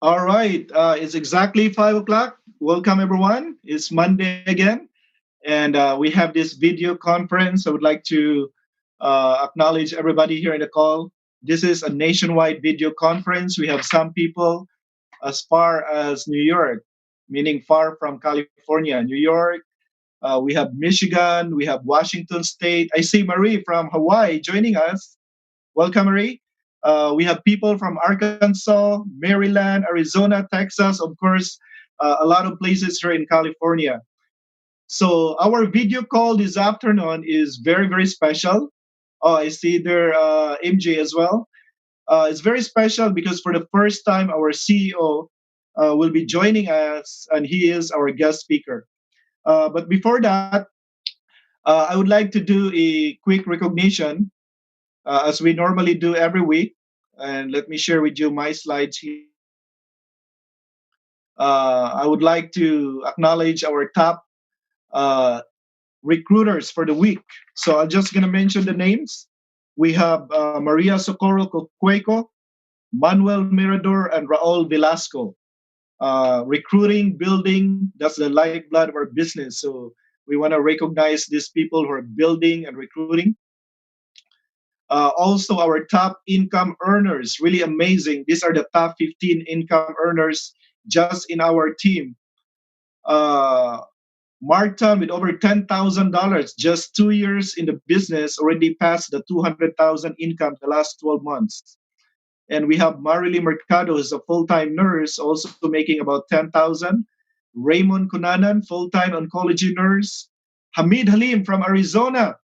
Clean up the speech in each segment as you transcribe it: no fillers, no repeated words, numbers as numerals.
All right, it's exactly 5 o'clock. Welcome, everyone. It's Monday again, and we have this video conference. I would like to acknowledge everybody here in the call. This is a nationwide video conference. We have some people as far as New York, meaning far from California, New York. We have Michigan. We have Washington State. I see Marie from Hawaii joining us. Welcome, Marie. We have people from Arkansas, Maryland, Arizona, Texas, of course, a lot of places here in California. So our video call this afternoon is very, very special. Oh, I see there MJ as well. It's very special because for the first time, our CEO will be joining us, and he is our guest speaker. But before that, I would like to do a quick recognition as we normally do every week. And let me share with you my slides here. I would like to acknowledge our top uh, recruiters for the week. So I'm just going to mention the names. We have Maria Socorro Cueco, Manuel Mirador, and Raul Velasco. Recruiting, building, that's the lifeblood of our business. So we want to recognize these people who are building and recruiting. Also, our top income earners, really amazing. These are the top 15 income earners just in our team. Uh, Martin, with over $10,000, just 2 years in the business, already passed the 200,000 income the last 12 months. And we have Marily Mercado, who's a full-time nurse, also making about 10,000. Raymond Cunanan, full-time oncology nurse. Hamid Halim from Arizona.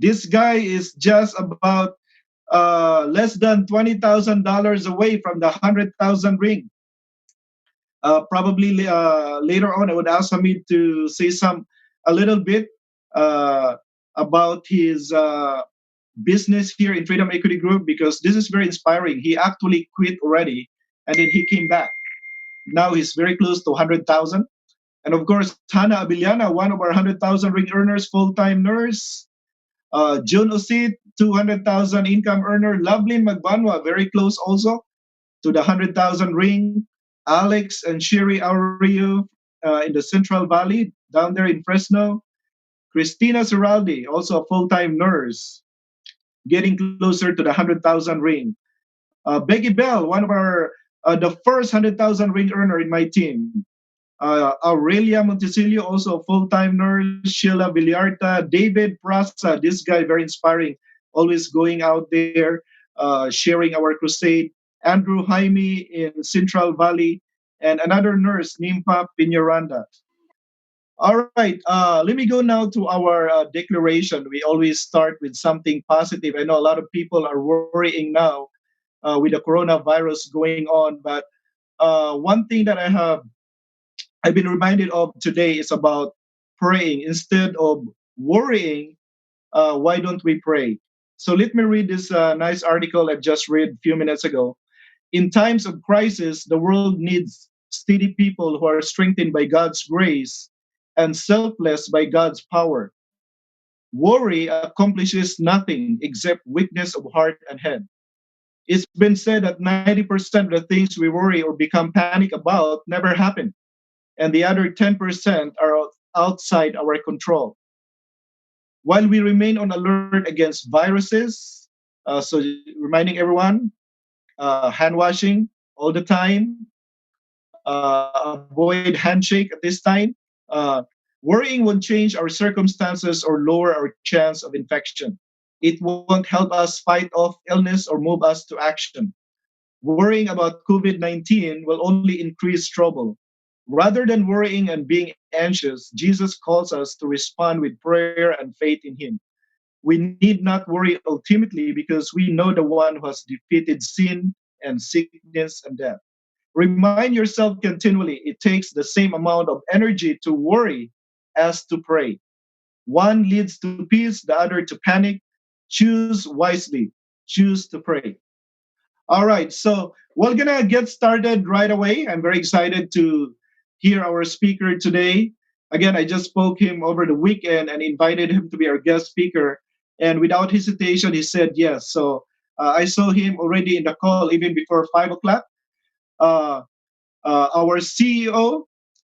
This guy is just about less than $20,000 away from the 100,000 ring. Probably later on, I would ask Hamid to say a little bit uh, about his business here in Freedom Equity Group because this is very inspiring. He actually quit already, and then he came back. Now he's very close to 100,000. And of course, Hannah Abiliana, one of our 100,000 ring earners, full-time nurse. June Osit, 200,000 income earner. Lovelyn Magbanwa, very close also to the 100,000 ring. Alex and Shiri Aureo in the Central Valley, down there in Fresno. Christina Zeraldi, also a full-time nurse, getting closer to the 100,000 ring. Becky Bell, one of the first 100,000 ring earner in my team. Aurelia Montesilio, also a full-time nurse. Sheila Villarta, David Prasa, this guy very inspiring, always going out there, sharing our crusade. Andrew Jaime in Central Valley, and another nurse, Nimpa Piñaranda. All right, let me go now to our declaration. We always start with something positive. I know a lot of people are worrying now with the coronavirus going on, but one thing that I've been reminded of today is about praying instead of worrying. Why don't we pray? So let me read this nice article I just read a few minutes ago. In times of crisis, the world needs steady people who are strengthened by God's grace and selfless by God's power. Worry accomplishes nothing except weakness of heart and head. It's been said that 90% of the things we worry or become panic about never happen, and the other 10% are outside our control. While we remain on alert against viruses, so reminding everyone, hand washing all the time, avoid handshake at this time. Uh, Worrying won't change our circumstances or lower our chance of infection. It won't help us fight off illness or move us to action. Worrying about COVID 19 will only increase trouble. Rather than worrying and being anxious, Jesus calls us to respond with prayer and faith in Him. We need not worry ultimately because we know the one who has defeated sin and sickness and death. Remind yourself continually it takes the same amount of energy to worry as to pray. One leads to peace, the other to panic. Choose wisely. Choose to pray. All right, so we're gonna get started right away. I'm very excited to hear our speaker today. Again, I just spoke him over the weekend and invited him to be our guest speaker, and without hesitation, he said yes. So I saw him already in the call even before 5 o'clock. uh, our CEO,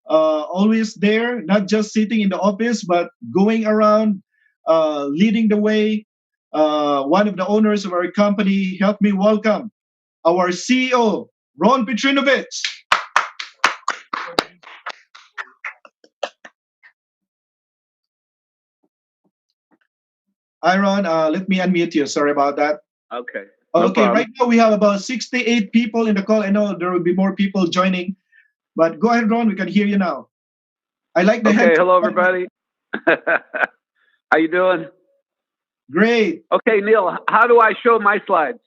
always there, not just sitting in the office, but going around, leading the way. One of the owners of our company helped me welcome our CEO, Ron Petrinovich. Hi, Ron. Let me unmute you. Sorry about that. Okay. No Okay, right problem. now we have about 68 people in the call. I know there will be more people joining, but go ahead, Ron. We can hear you now. I like the Okay. headset. Hello, everybody. How you doing? Great. Okay, Neil. How do I show my slides?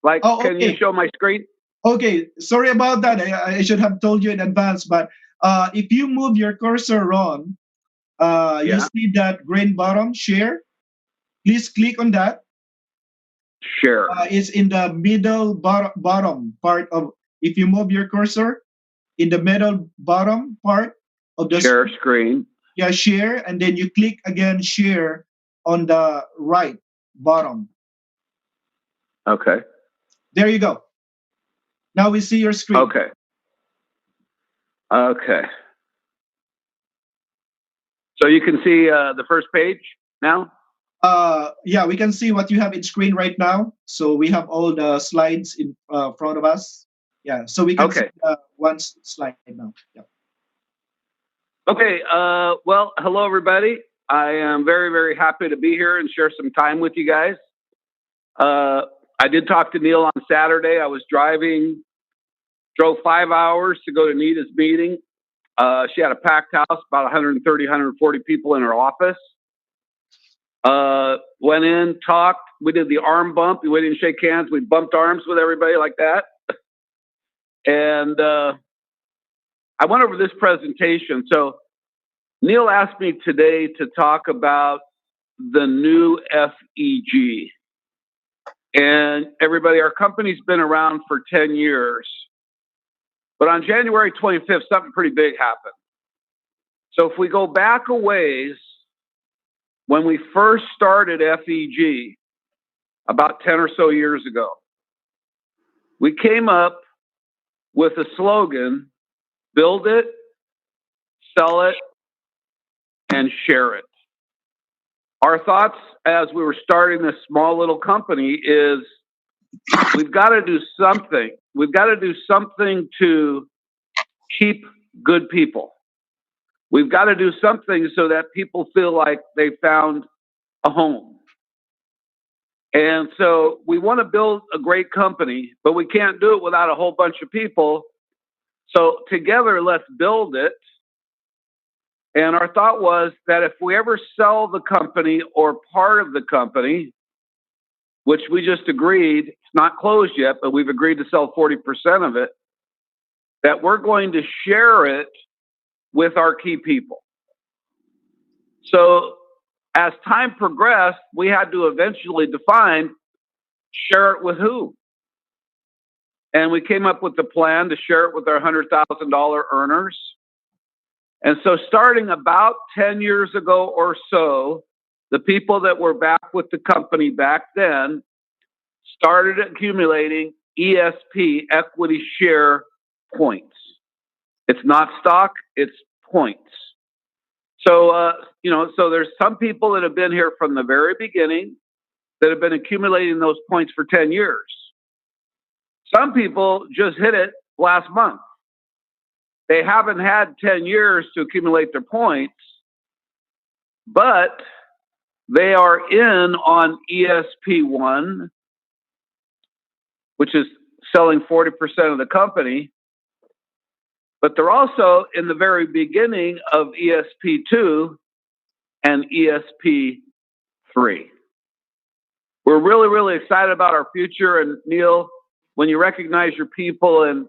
Like, Oh, can you okay. show my screen? Okay. Sorry about that. I should have told you in advance, but if you move your cursor, Ron, you Yeah. see that green bottom share. Please click on that. Share. It's in the middle bottom part of. If you move your cursor in the middle bottom part of the Share screen, screen. yeah, share, and then you click again share on the right bottom. Okay. There you go. Now we see your screen. Okay. Okay. So you can see the first page now. Yeah, we can see what you have in screen right now. So we have all the slides in front of us. Yeah, so we can see Okay. one slide now. Yeah. Okay. Well, hello, everybody. I am very, very happy to be here and share some time with you guys. I did talk to Neil on Saturday. I was drove 5 hours to go to Nita's meeting. She had a packed house, about 130, 140 people in her office. Went in, talked. We did the arm bump. We didn't shake hands. We bumped arms with everybody like that. And I went over this presentation. So Neil asked me today to talk about the new FEG. And everybody, our company's been around for 10 years. But on January 25th, something pretty big happened. So if we go back a ways, when we first started FEG, about 10 or so years ago, we came up with a slogan: build it, sell it, and share it. Our thoughts as we were starting this small little company is we've got to do something. We've got to do something to keep good people. We've got to do something so that people feel like they found a home. And so we want to build a great company, but we can't do it without a whole bunch of people. So together, let's build it. And our thought was that if we ever sell the company or part of the company, which we just agreed, it's not closed yet, but we've agreed to sell 40% of it, that we're going to share it with our key people. So as time progressed, we had to eventually define share it with who. And we came up with the plan to share it with our $100,000 earners. And so starting about 10 years ago or so, the people that were back with the company back then started accumulating ESP, equity share points. It's not stock, it's points. So, so there's some people that have been here from the very beginning that have been accumulating those points for 10 years. Some people just hit it last month. They haven't had 10 years to accumulate their points, but they are in on ESP1, which is selling 40% of the company, but they're also in the very beginning of ESP2 and ESP3. We're really, really excited about our future. And Neil, when you recognize your people, and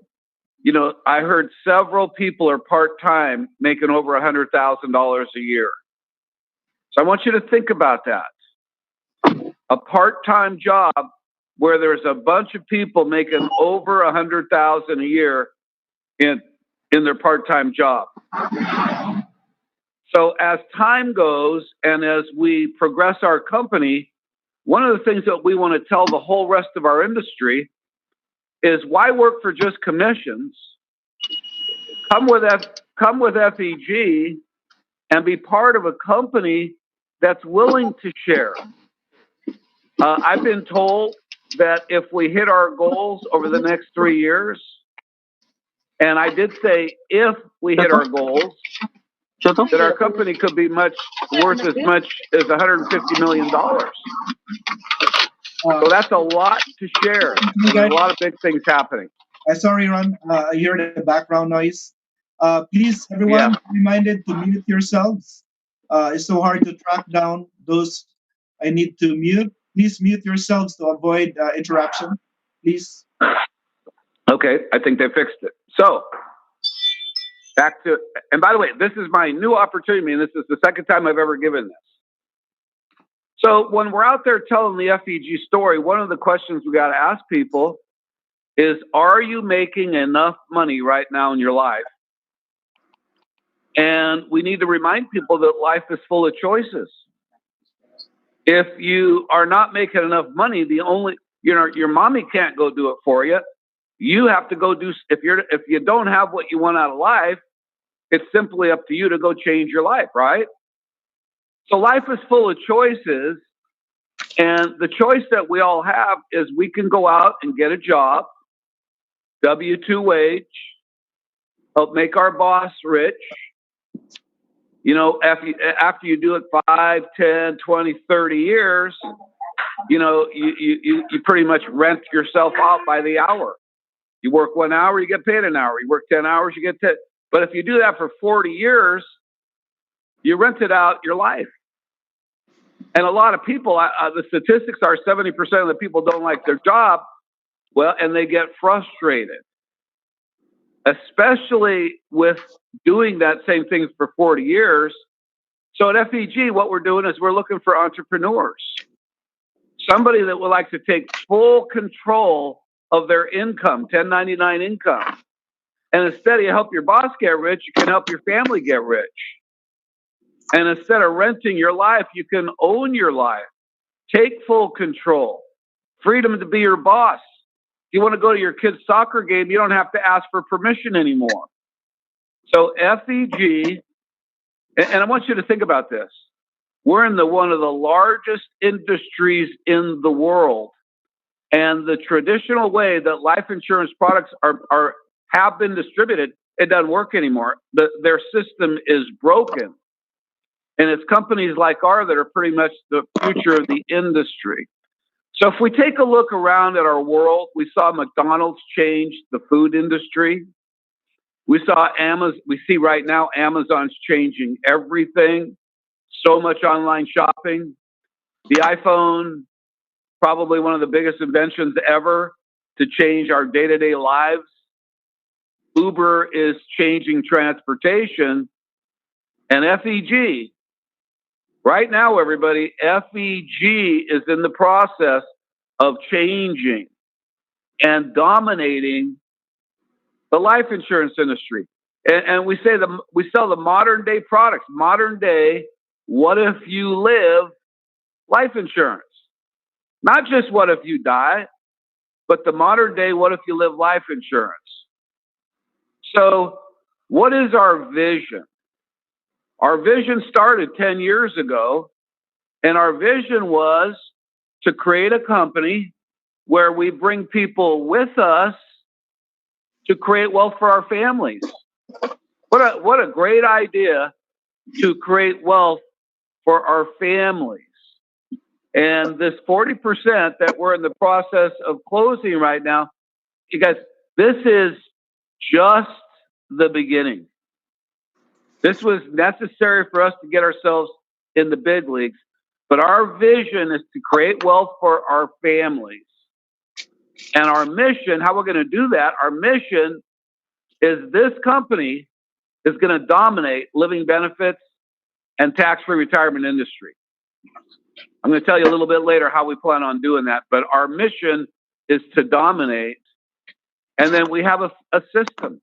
I heard several people are part-time making over $100,000 a year. So I want you to think about that. A part-time job where there's a bunch of people making over $100,000 a year in their part-time job. So as time goes and as we progress our company, one of the things that we want to tell the whole rest of our industry is why work for just commissions? Come with FEG and be part of a company that's willing to share. I've been told that if we hit our goals over the next 3 years, and I did say if we hit our goals, that our company could be worth as much as $150 million. So that's a lot to share. There's a lot of big things happening. Sorry, Ron. I hear the background noise. Please, everyone, be reminded to mute yourselves. It's so hard to track down those I need to mute. Please mute yourselves to avoid interruption. Please. Okay, I think they fixed it. So, back to, and by the way, this is my new opportunity, and this is the second time I've ever given this. So, when we're out there telling the FEG story, one of the questions we got to ask people is, are you making enough money right now in your life? And we need to remind people that life is full of choices. If you are not making enough money, your mommy can't go do it for you. You have to go do, if you don't have what you want out of life, it's simply up to you to go change your life, right? So life is full of choices, and the choice that we all have is we can go out and get a job, W-2 wage, help make our boss rich. You know, after you do it 5, 10, 20, 30 years, you know, you pretty much rent yourself out by the hour. You work 1 hour, you get paid an hour. You work 10 hours, you get 10. But if you do that for 40 years, you rented out your life. And a lot of people, the statistics are 70% of the people don't like their job. Well, and they get frustrated, especially with doing that same thing for 40 years. So at FEG, what we're doing is we're looking for entrepreneurs, somebody that would like to take full control of their income, 1099 income. And instead of help your boss get rich, you can help your family get rich. And instead of renting your life, you can own your life. Take full control. Freedom to be your boss. If you want to go to your kid's soccer game, you don't have to ask for permission anymore. So FEG, and I want you to think about this. We're in one of the largest industries in the world. And the traditional way that life insurance products have been distributed, it doesn't work anymore. Their system is broken. And it's companies like ours that are pretty much the future of the industry. So if we take a look around at our world, we saw McDonald's change the food industry. We saw Amazon. We see right now Amazon's changing everything. So much online shopping. The iPhone, probably one of the biggest inventions ever to change our day-to-day lives. Uber is changing transportation. And FEG, right now, everybody, FEG is in the process of changing and dominating the life insurance industry. And we sell the modern day products, modern day, what if you live life insurance. Not just what if you die, but the modern day, what if you live life insurance. So what is our vision? Our vision started 10 years ago, and our vision was to create a company where we bring people with us to create wealth for our families. What a great idea to create wealth for our families. And this 40% that we're in the process of closing right now, you guys, this is just the beginning. This was necessary for us to get ourselves in the big leagues. But our vision is to create wealth for our families. And our mission, how we're going to do that, our mission is this company is going to dominate living benefits and tax-free retirement industry. I'm going to tell you a little bit later how we plan on doing that. But our mission is to dominate. And then we have a system.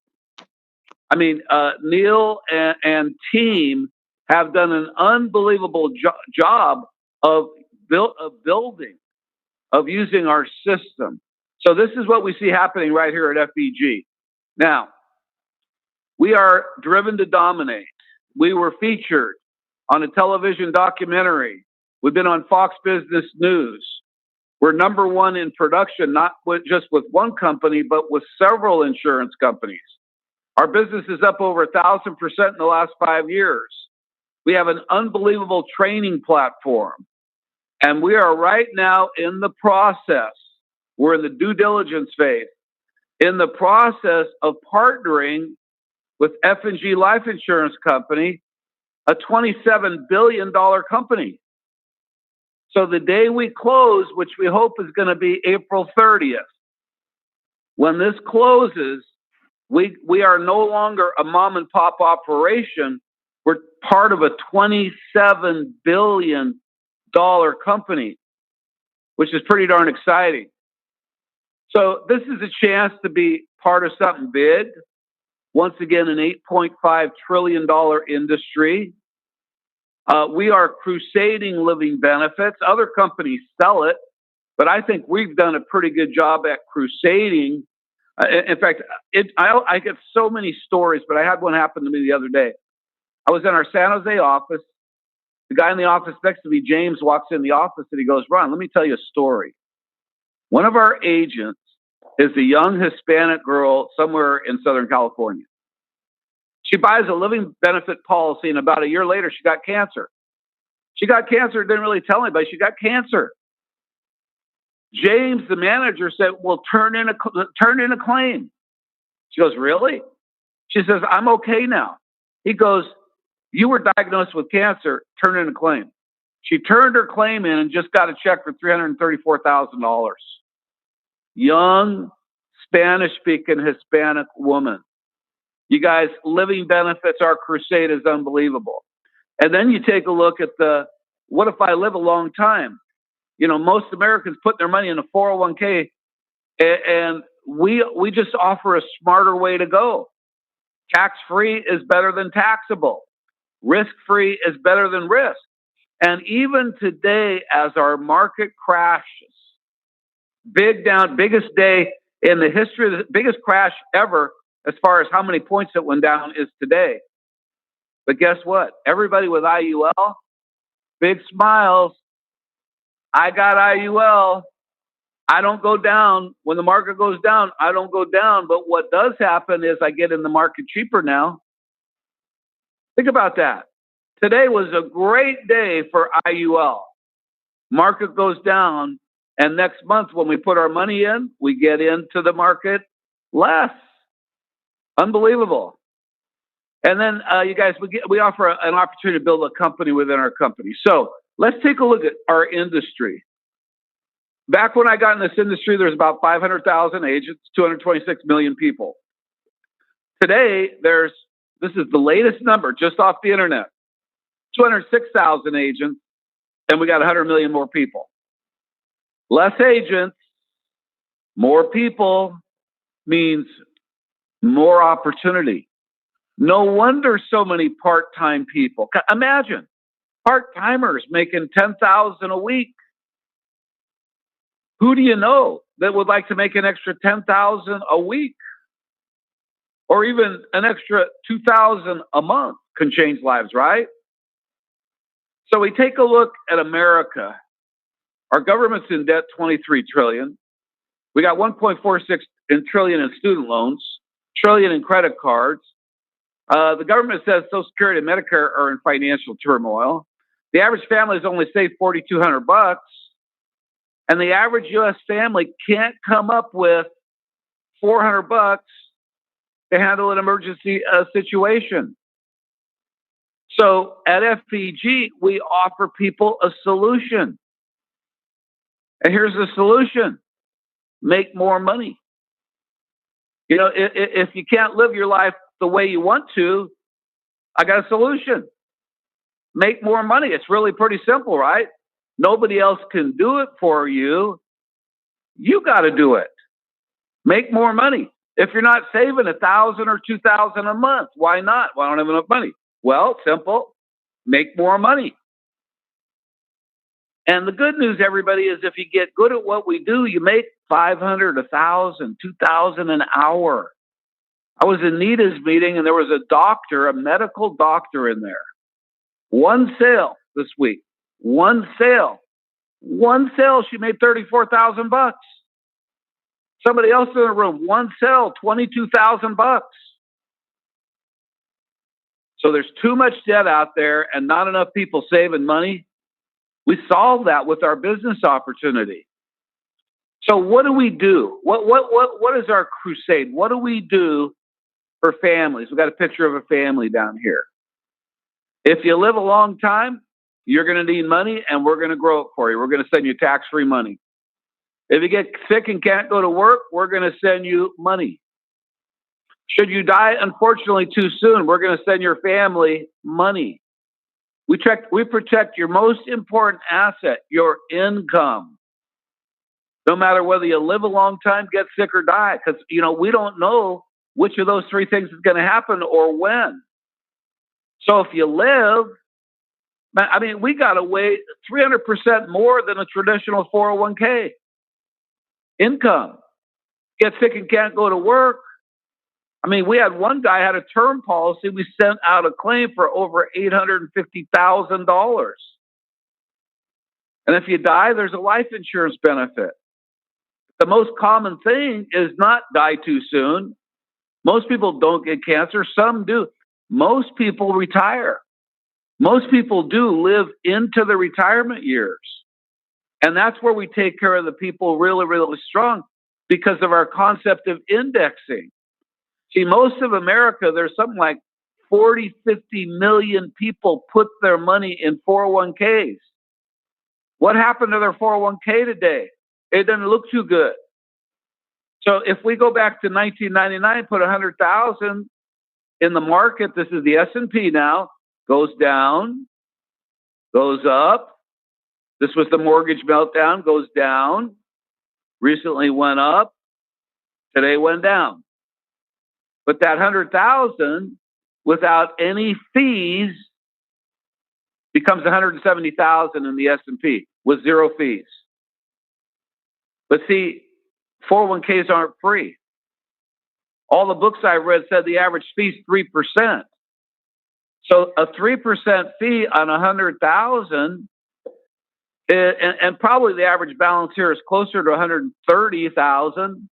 I mean, Neil and team have done an unbelievable job of building, of using our system. So this is what we see happening right here at FEG. Now, we are driven to dominate. We were featured on a television documentary. We've been on Fox Business News. We're number one in production, not just with one company, but with several insurance companies. Our business is up over 1,000% in the last 5 years. We have an unbelievable training platform. And we are right now in the process. We're in the due diligence phase, in the process of partnering with F&G Life Insurance Company, a $27 billion company. So the day we close, which we hope is going to be April 30th, when this closes, we are no longer a mom and pop operation. We're part of a $27 billion company, which is pretty darn exciting. So this is a chance to be part of something big. Once again, an $8.5 trillion industry. We are crusading living benefits. Other companies sell it, but I think we've done a pretty good job at crusading. In fact, I get so many stories, but I had one happen to me the other day. I was in our San Jose office. The guy in the office next to me, James, walks in the office and he goes, "Ron, let me tell you a story. One of our agents is a young Hispanic girl somewhere in Southern California. She buys a living benefit policy, and about a year later, she got cancer. She got cancer, didn't really tell anybody. She got cancer. James, the manager, said, well, turn in a claim. She goes, really? She says, I'm okay now. He goes, you were diagnosed with cancer, turn in a claim. She turned her claim in and just got a check for $334,000. Young, Spanish-speaking Hispanic woman. You guys, living benefits, our crusade is unbelievable. And then you take a look at what if I live a long time? You know, most Americans put their money in a 401k, and we just offer a smarter way to go. Tax-free is better than taxable. Risk-free is better than risk. And even today, as our market crashes, biggest day in the history, the biggest crash ever, as far as how many points it went down, is today. But guess what? Everybody with IUL, big smiles. I got IUL. I don't go down. When the market goes down, I don't go down. But what does happen is I get in the market cheaper now. Think about that. Today was a great day for IUL. Market goes down, and next month when we put our money in, we get into the market less. Unbelievable. And then, you guys, we offer an opportunity to build a company within our company. So let's take a look at our industry. Back when I got in this industry, there's about 500,000 agents, 226 million people. Today, this is the latest number just off the internet, 206,000 agents, and we got 100 million more people. Less agents, more people means more opportunity. No wonder so many part-time people. Imagine part-timers making $10,000 a week. Who do you know that would like to make an extra $10,000 a week, or even an extra $2,000 a month? Can change lives, right? So we take a look at America. Our government's in debt, $23 trillion. We got $1.46 trillion in student loans, trillion in credit cards. The government says Social Security and Medicare are in financial turmoil. The average family has only saved $4,200, and the average U.S. family can't come up with $400 to handle an emergency situation. So at FEG, we offer people a solution. And here's the solution: make more money. You know, if you can't live your life the way you want to, I got a solution. Make more money. It's really pretty simple, right? Nobody else can do it for you. You got to do it. Make more money. If you're not saving $1,000 or $2,000 a month, why not? Well, I don't have enough money. Well, simple. Make more money. And the good news, everybody, is if you get good at what we do, you make 500, 1,000, 2,000 an hour. I was in Nita's meeting, and there was a doctor, a medical doctor in there. One sale this week. One sale. One sale, she made $34,000. Somebody else in the room, one sale, $22,000. So there's too much debt out there and not enough people saving money. We solve that with our business opportunity. So what do we do? What is our crusade? What do we do for families? We've got a picture of a family down here. If you live a long time, you're going to need money, and we're going to grow it for you. We're going to send you tax-free money. If you get sick and can't go to work, we're going to send you money. Should you die, unfortunately, too soon, we're going to send your family money. We protect your most important asset, your income. No matter whether you live a long time, get sick, or die, because we don't know which of those three things is going to happen or when. So if you live, we got to wait 300% more than a traditional 401k income. Get sick and can't go to work. We had one guy had a term policy. We sent out a claim for over $850,000. And if you die, there's a life insurance benefit. The most common thing is not die too soon. Most people don't get cancer. Some do. Most people retire. Most people do live into the retirement years. And that's where we take care of the people really, really strong because of our concept of indexing. See, most of America, there's something like 40, 50 million people put their money in 401ks. What happened to their 401k today? It doesn't look too good. So if we go back to 1999, put 100,000 in the market, this is the S&P now, goes down, goes up. This was the mortgage meltdown, goes down, recently went up, today went down. But that 100,000 without any fees becomes 170,000 in the S&P with zero fees. But see, 401ks aren't free. All the books I read said the average fee is 3%. So a 3% fee on 100,000, and probably the average balance here is closer to 130,000.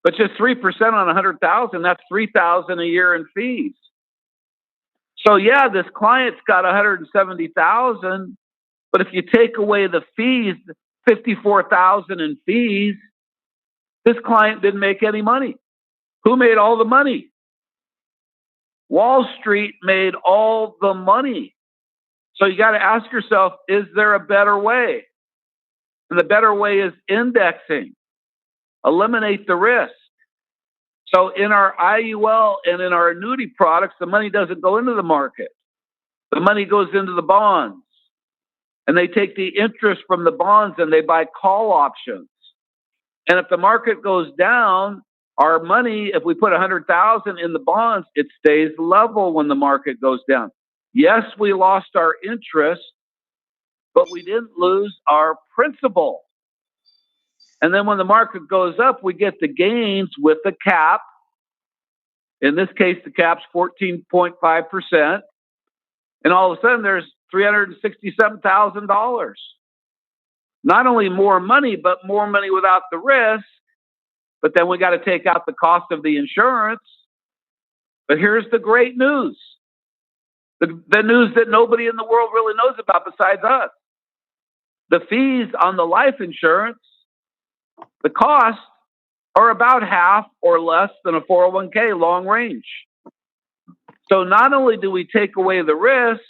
But just 3% on 100,000, that's 3,000 a year in fees. So yeah, this client's got 170,000, but if you take away the fees, 54,000 in fees, this client didn't make any money. Who made all the money? Wall Street made all the money. So you got to ask yourself, is there a better way? And the better way is indexing. Eliminate the risk. So in our IUL and in our annuity products, the money doesn't go into the market. The money goes into the bonds. And they take the interest from the bonds and they buy call options. And if the market goes down, our money, if we put 100,000 in the bonds, it stays level when the market goes down. Yes, we lost our interest, but we didn't lose our principal. And then when the market goes up, we get the gains with the cap. In this case, the cap's 14.5%. And all of a sudden, there's $367,000. Not only more money, but more money without the risk. But then we got to take out the cost of the insurance. But here's the great news. The news that nobody in the world really knows about besides us. The fees on the life insurance, the costs are about half or less than a 401k long range. So not only do we take away the risk,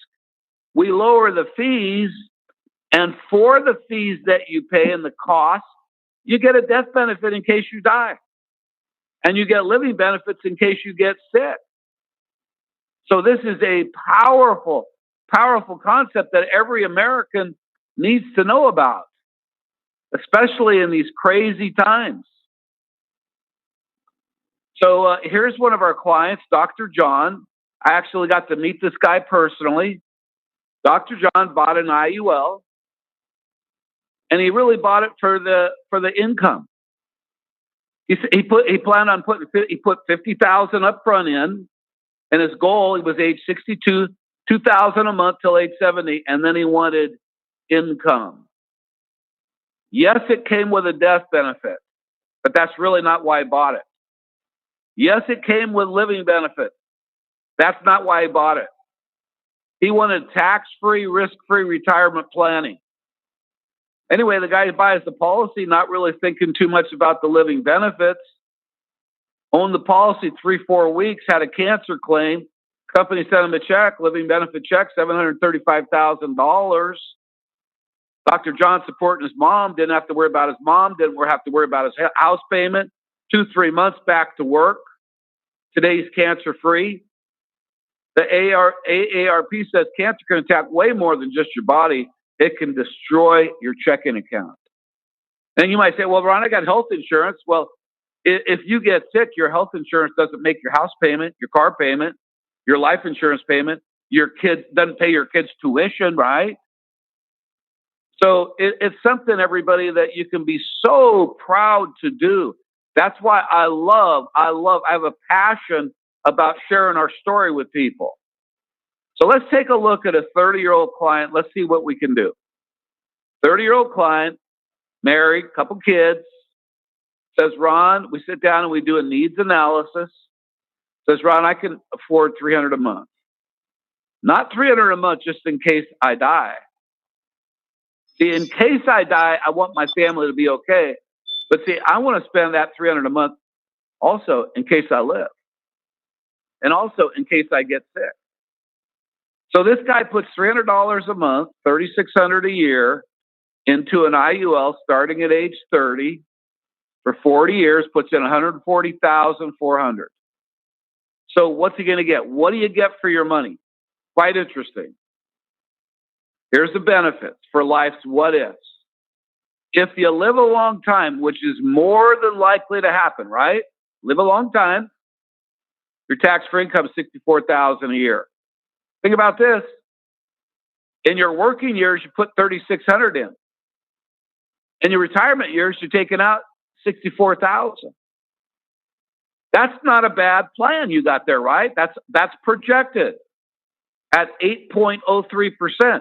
we lower the fees, and for the fees that you pay and the cost, you get a death benefit in case you die. And you get living benefits in case you get sick. So this is a powerful, powerful concept that every American needs to know about, especially in these crazy times. So here's one of our clients, Dr. John. I actually got to meet this guy personally. Dr. John bought an IUL. and he really bought it for the income. He planned on he put 50,000 up front in, and his goal, he was age 62, 2,000 a month till age 70, and then he wanted income. Yes, it came with a death benefit, but that's really not why he bought it. Yes, it came with living benefits. That's not why he bought it. He wanted tax-free, risk-free retirement planning. Anyway, the guy who buys the policy, not really thinking too much about the living benefits, owned the policy 3-4 weeks, had a cancer claim. Company sent him a check, living benefit check, $735,000. Dr. John supporting his mom, didn't have to worry about his mom, didn't have to worry about his house payment. 2-3 months back to work. Today he's cancer-free. The AARP says cancer can attack way more than just your body. It can destroy your checking account. And you might say, well, Ron, I got health insurance. Well, if you get sick, your health insurance doesn't make your house payment, your car payment, your life insurance payment. Your kid doesn't pay your kids' tuition, right? So it's something, everybody, that you can be so proud to do. That's why I have a passion about sharing our story with people. So let's take a look at a 30-year-old client. Let's see what we can do. 30-year-old client, married, couple kids, says, Ron, we sit down and we do a needs analysis. Says, Ron, I can afford $300 a month. Not $300 a month just in case I die. See, in case I die, I want my family to be okay. But see, I want to spend that $300 a month also in case I live. And also in case I get sick. So this guy puts $300 a month, $3,600 a year into an IUL starting at age 30 for 40 years, puts in $140,400. So what's he going to get? What do you get for your money? Quite interesting. Here's the benefits for life's what ifs. If you live a long time, which is more than likely to happen, right? Live a long time, your tax-free income is $64,000 a year. Think about this. In your working years, you put $3,600 in. In your retirement years, you're taking out $64,000. That's not a bad plan you got there, right? That's projected at 8.03%.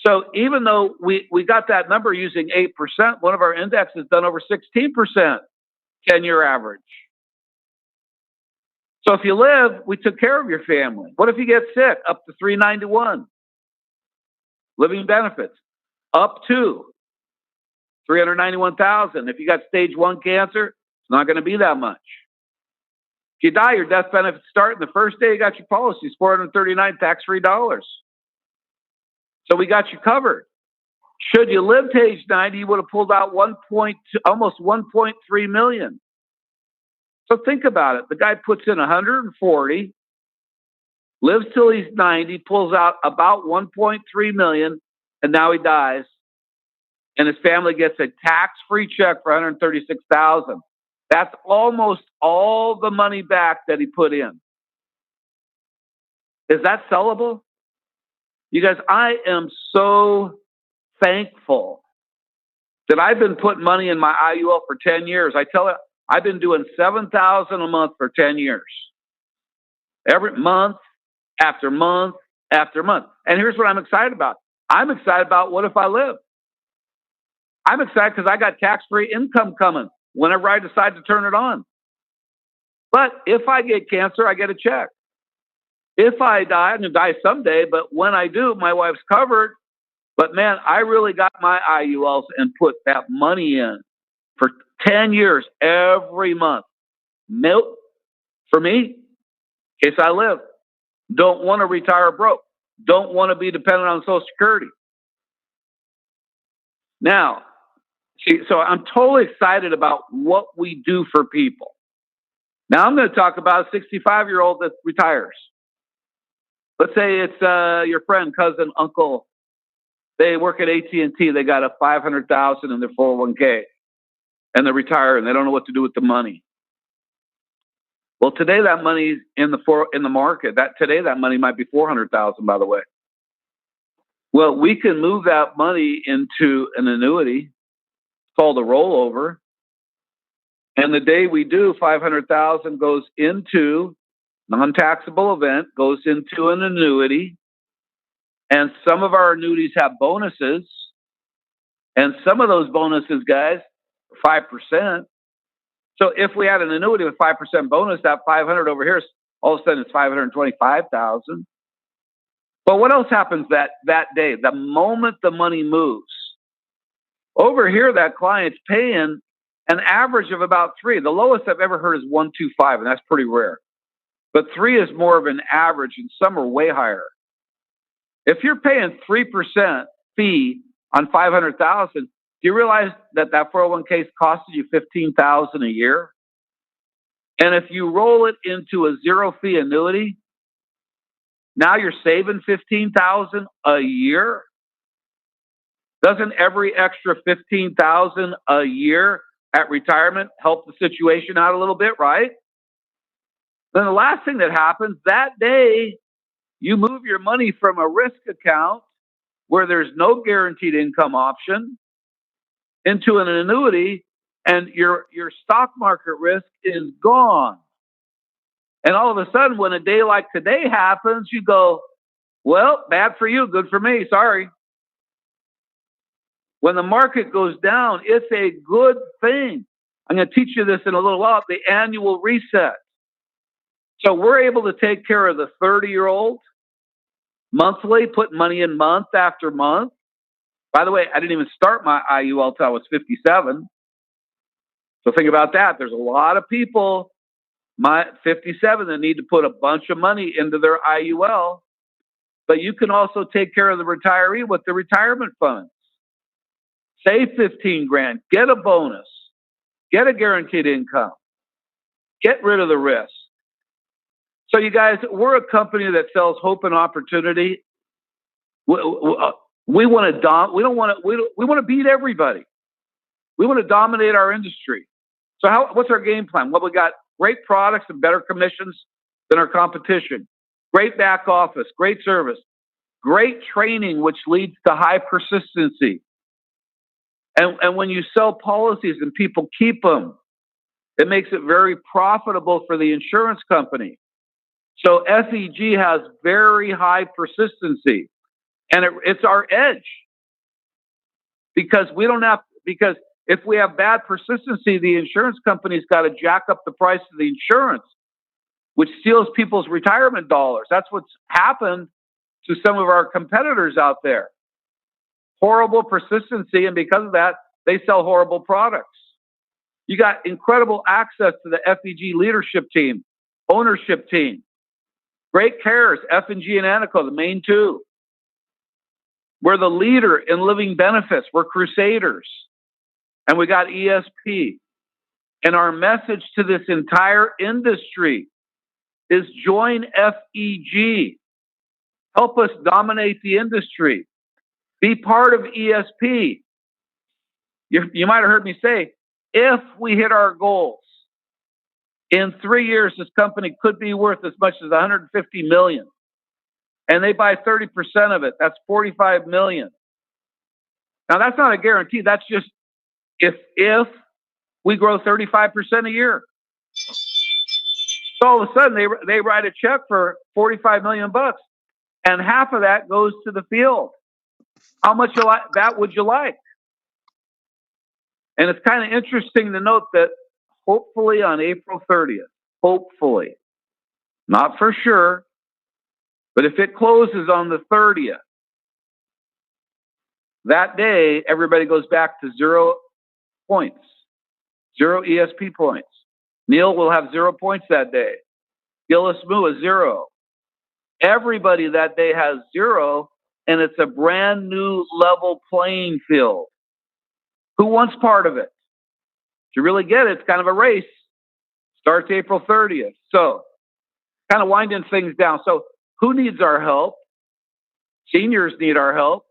So even though we got that number using 8%, one of our indexes done over 16% 10-year average. So if you live, we took care of your family. What if you get sick? Up to $391. Living benefits up to $391,000. If you got stage 1 cancer, it's not going to be that much. If you die, your death benefits start in the first day you got your policy. It's $439 tax-free dollars. So we got you covered. Should you live to age 90, you would have pulled out almost $1.3 million. So think about it. The guy puts in 140, lives till he's 90, pulls out about 1.3 million, and now he dies. And his family gets a tax-free check for 136,000. That's almost all the money back that he put in. Is that sellable? You guys, I am so thankful that I've been putting money in my IUL for 10 years. I tell you, I've been doing $7,000 a month for 10 years. Every month after month after month. And here's what I'm excited about. I'm excited about what if I live? I'm excited because I got tax-free income coming whenever I decide to turn it on. But if I get cancer, I get a check. If I die, I'm going to die someday, but when I do, my wife's covered. But man, I really got my IULs and put that money in for 10 years every month. Milk for me, in case I live. Don't want to retire broke. Don't want to be dependent on Social Security. Now, see, so I'm totally excited about what we do for people. Now I'm going to talk about a 65-year-old that retires. Let's say it's your friend, cousin, uncle. They work at AT&T. They got a $500,000 in their 401k, and they retire, and they don't know what to do with the money. Well, today that money's in the market. Today that money might be $400,000, by the way. Well, we can move that money into an annuity called a rollover. And the day we do, 500,000 goes into non-taxable event, goes into an annuity. And some of our annuities have bonuses. And some of those bonuses, guys, 5%. So if we had an annuity with 5% bonus, that 500 over here, all of a sudden it's 525,000. But what else happens that day? The moment the money moves, over here, that client's paying an average of about 3. The lowest I've ever heard is 125, and that's pretty rare. But 3 is more of an average, and some are way higher. If you're paying 3% fee on 500,000, do you realize that 401k costed you 15,000 a year? And if you roll it into a zero fee annuity, now you're saving 15,000 a year. Doesn't every extra 15,000 a year at retirement help the situation out a little bit, right? Then the last thing that happens that day, you move your money from a risk account where there's no guaranteed income option into an annuity, and your stock market risk is gone. And all of a sudden, when a day like today happens, you go, well, bad for you, good for me, sorry. When the market goes down, it's a good thing. I'm going to teach you this in a little while, the annual reset. So we're able to take care of the 30-year-old monthly, put money in month after month. By the way, I didn't even start my IUL till I was 57. So think about that. There's a lot of people, my 57, that need to put a bunch of money into their IUL. But you can also take care of the retiree with the retirement funds. Save 15 grand, get a bonus, get a guaranteed income, get rid of the risk. So you guys, we're a company that sells hope and opportunity. We want to beat everybody. We want to dominate our industry. So what's our game plan? Well, we got great products and better commissions than our competition. Great back office, great service, great training, which leads to high persistency. And when you sell policies and people keep them, it makes it very profitable for the insurance company. So FEG has very high persistency, and it's our edge because if we have bad persistency, the insurance company's got to jack up the price of the insurance, which steals people's retirement dollars. That's what's happened to some of our competitors out there. Horrible persistency, and because of that, they sell horrible products. You got incredible access to the FEG leadership team, ownership team. Great carriers, F&G and Aneco, the main two. We're the leader in living benefits. We're crusaders. And we got ESP. And our message to this entire industry is join FEG. Help us dominate the industry. Be part of ESP. You might have heard me say, if we hit our goals, in 3 years, this company could be worth as much as $150 million. And they buy 30% of it. That's $45 million. Now, that's not a guarantee. That's just if we grow 35% a year. So all of a sudden, they write a check for $45 million, and half of that goes to the field. How much that would you like? And it's kind of interesting to note that hopefully on April 30th, hopefully, not for sure, but if it closes on the 30th, that day, everybody goes back to 0 points, 0 ESP points. Neil will have 0 points that day. Gillis Moo is 0. Everybody that day has 0, and it's a brand new level playing field. Who wants part of it? To really get it, it's kind of a race. Starts April 30th. So, kind of winding things down. So, who needs our help? Seniors need our help.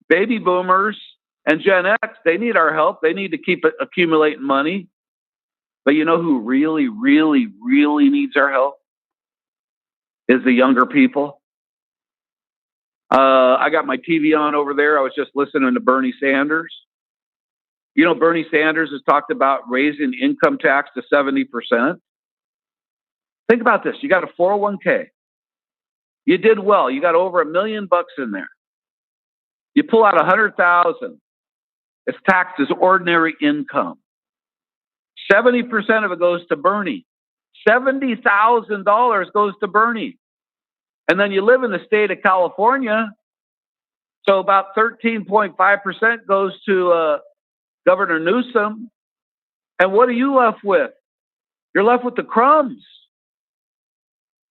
Baby boomers and Gen X, they need our help. They need to keep accumulating money. But you know who really, really, really needs our help? Is the younger people. I got my TV on over there. I was just listening to Bernie Sanders. You know, Bernie Sanders has talked about raising income tax to 70%. Think about this. You got a 401k. You did well. You got over $1 million in there. You pull out 100,000. It's taxed as ordinary income. 70% of it goes to Bernie. $70,000 goes to Bernie. And then you live in the state of California, so about 13.5% goes to Governor Newsom. And what are you left with? You're left with the crumbs.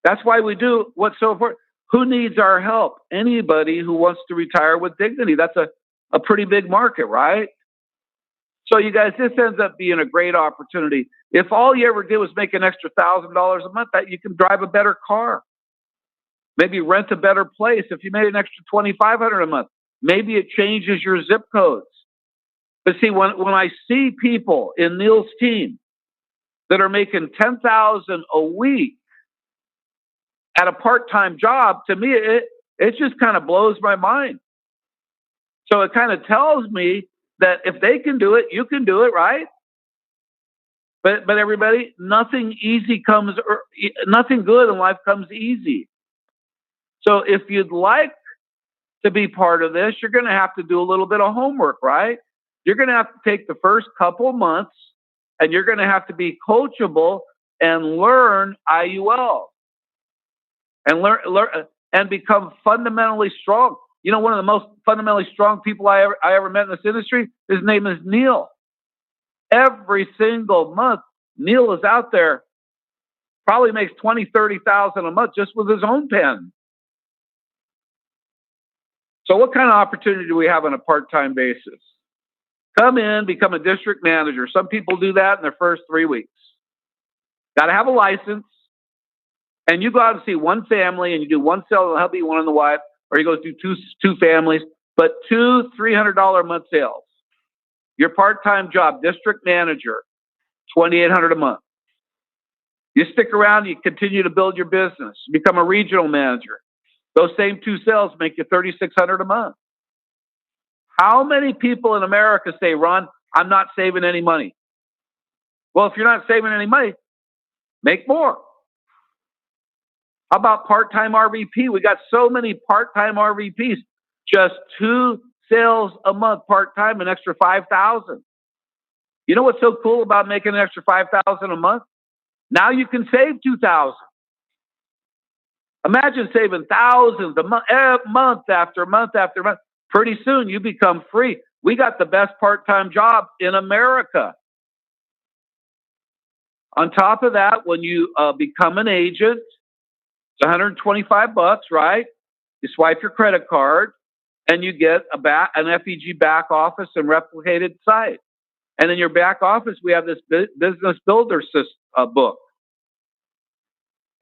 That's why we do what's so important. Who needs our help? Anybody who wants to retire with dignity. That's a pretty big market, right? So you guys, this ends up being a great opportunity. If all you ever did was make an extra $1,000 a month, that you can drive a better car. Maybe rent a better place. If you made an extra $2,500 a month, maybe it changes your zip codes. But see, when I see people in Neil's team that are making $10,000 a week at a part-time job, to me, it just kind of blows my mind. So it kind of tells me that if they can do it, you can do it, right? But everybody, nothing good in life comes easy. So if you'd like to be part of this, you're going to have to do a little bit of homework, right? You're going to have to take the first couple months and you're going to have to be coachable and learn IUL and learn and become fundamentally strong. You know, one of the most fundamentally strong people I ever met in this industry, his name is Neil. Every single month, Neil is out there, probably makes $20,000, $30,000 a month just with his own pen. So what kind of opportunity do we have on a part-time basis? Come in, become a district manager. Some people do that in their first 3 weeks. Got to have a license. And you go out and see one family and you do one sale, and hubby, one on the wife, or you go do two families, but two $300 a month sales. Your part-time job, district manager, $2,800 a month. You stick around, you continue to build your business, become a regional manager. Those same two sales make you $3,600 a month. How many people in America say, Ron, I'm not saving any money? Well, if you're not saving any money, make more. How about part-time RVP? We got so many part-time RVPs, just 2 sales a month part-time, an extra $5,000. You know what's so cool about making an extra $5,000 a month? Now you can save $2,000. Imagine saving thousands a month after month after month. Pretty soon you become free. We got the best part-time job in America. On top of that, when you become an agent, it's $125, right? You swipe your credit card and you get an FEG back office and replicated site. And in your back office, we have this business builder book.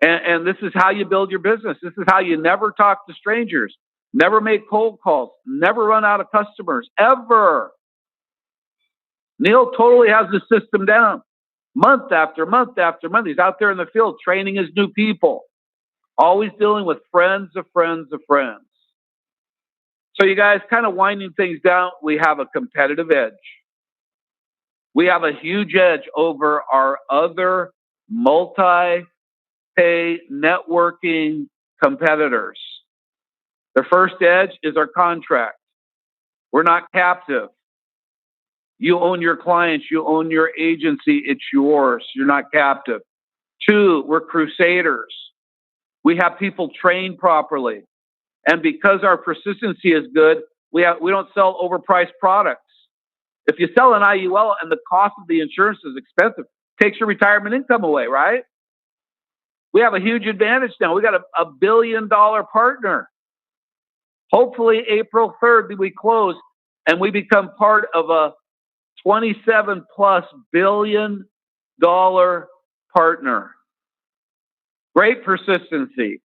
And this is how you build your business. This is how you never talk to strangers, never make cold calls, never run out of customers, ever. Neil totally has the system down. Month after month after month, he's out there in the field training his new people, always dealing with friends of friends of friends. So you guys, kind of winding things down, we have a competitive edge. We have a huge edge over our other multi-pay networking competitors. The first edge is our contract. We're not captive. You own your clients. You own your agency. It's yours. You're not captive. 2, we're crusaders. We have people trained properly. And because our persistency is good, we don't sell overpriced products. If you sell an IUL and the cost of the insurance is expensive, it takes your retirement income away, right? We have a huge advantage now. We got a $1 billion partner. Hopefully April 3rd we close and we become part of a $27+ billion partner. Great persistency.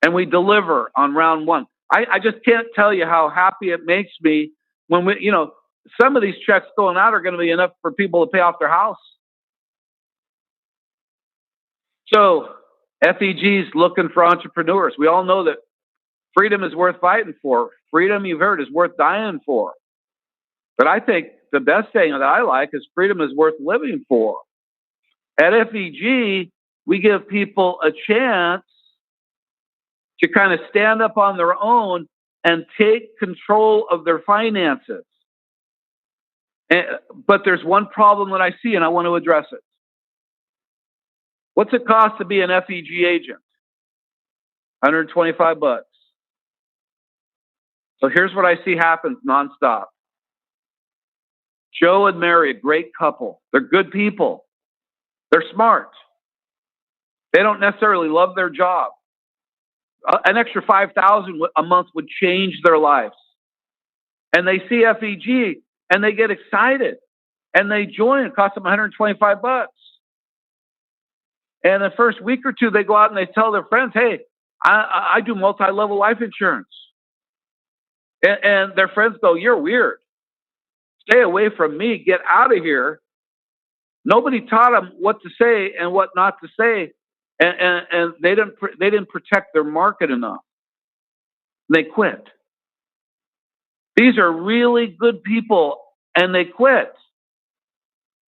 And we deliver on round 1. I just can't tell you how happy it makes me when some of these checks going out are going to be enough for people to pay off their house. So FEG's looking for entrepreneurs. We all know that Freedom is worth fighting for. Freedom, you've heard, is worth dying for. But I think the best saying that I like is freedom is worth living for. At FEG, we give people a chance to kind of stand up on their own and take control of their finances. But there's one problem that I see, and I want to address it. What's it cost to be an FEG agent? $125. So here's what I see happens nonstop. Joe and Mary, a great couple. They're good people. They're smart. They don't necessarily love their job. An extra $5,000 a month would change their lives. And they see FEG and they get excited and they join. It costs them $125. And the first week or two, they go out and they tell their friends, hey, I do multi-level life insurance. And their friends go, you're weird. Stay away from me. Get out of here. Nobody taught them what to say and what not to say. And they didn't protect their market enough. They quit. These are really good people, and they quit.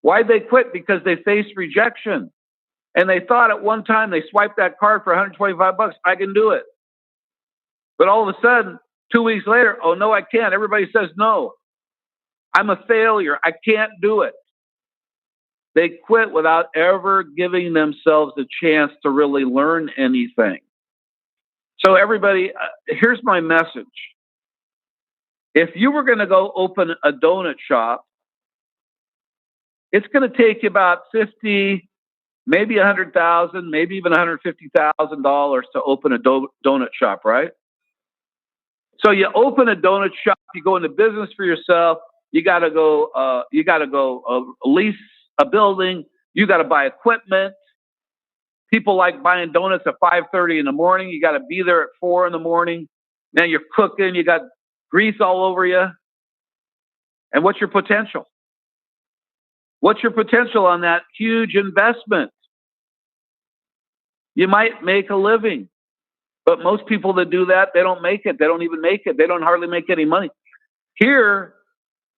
Why'd they quit? Because they faced rejection. And they thought at one time they swiped that card for $125, I can do it. But all of a sudden, 2 weeks later, oh no, I can't. Everybody says no. I'm a failure. I can't do it. They quit without ever giving themselves a chance to really learn anything. So everybody, here's my message. If you were going to go open a donut shop, it's going to take you about $50,000, maybe $100,000, maybe even $150,000 to open a donut shop, right? So you open a donut shop, you go into business for yourself. You got to go lease a building. You got to buy equipment. People like buying donuts at 5:30 in the morning. You got to be there at 4 in the morning. Now you're cooking. You got grease all over you. And what's your potential? What's your potential on that huge investment? You might make a living, but most people that do that, they don't make it. They don't even make it. They don't hardly make any money. Here,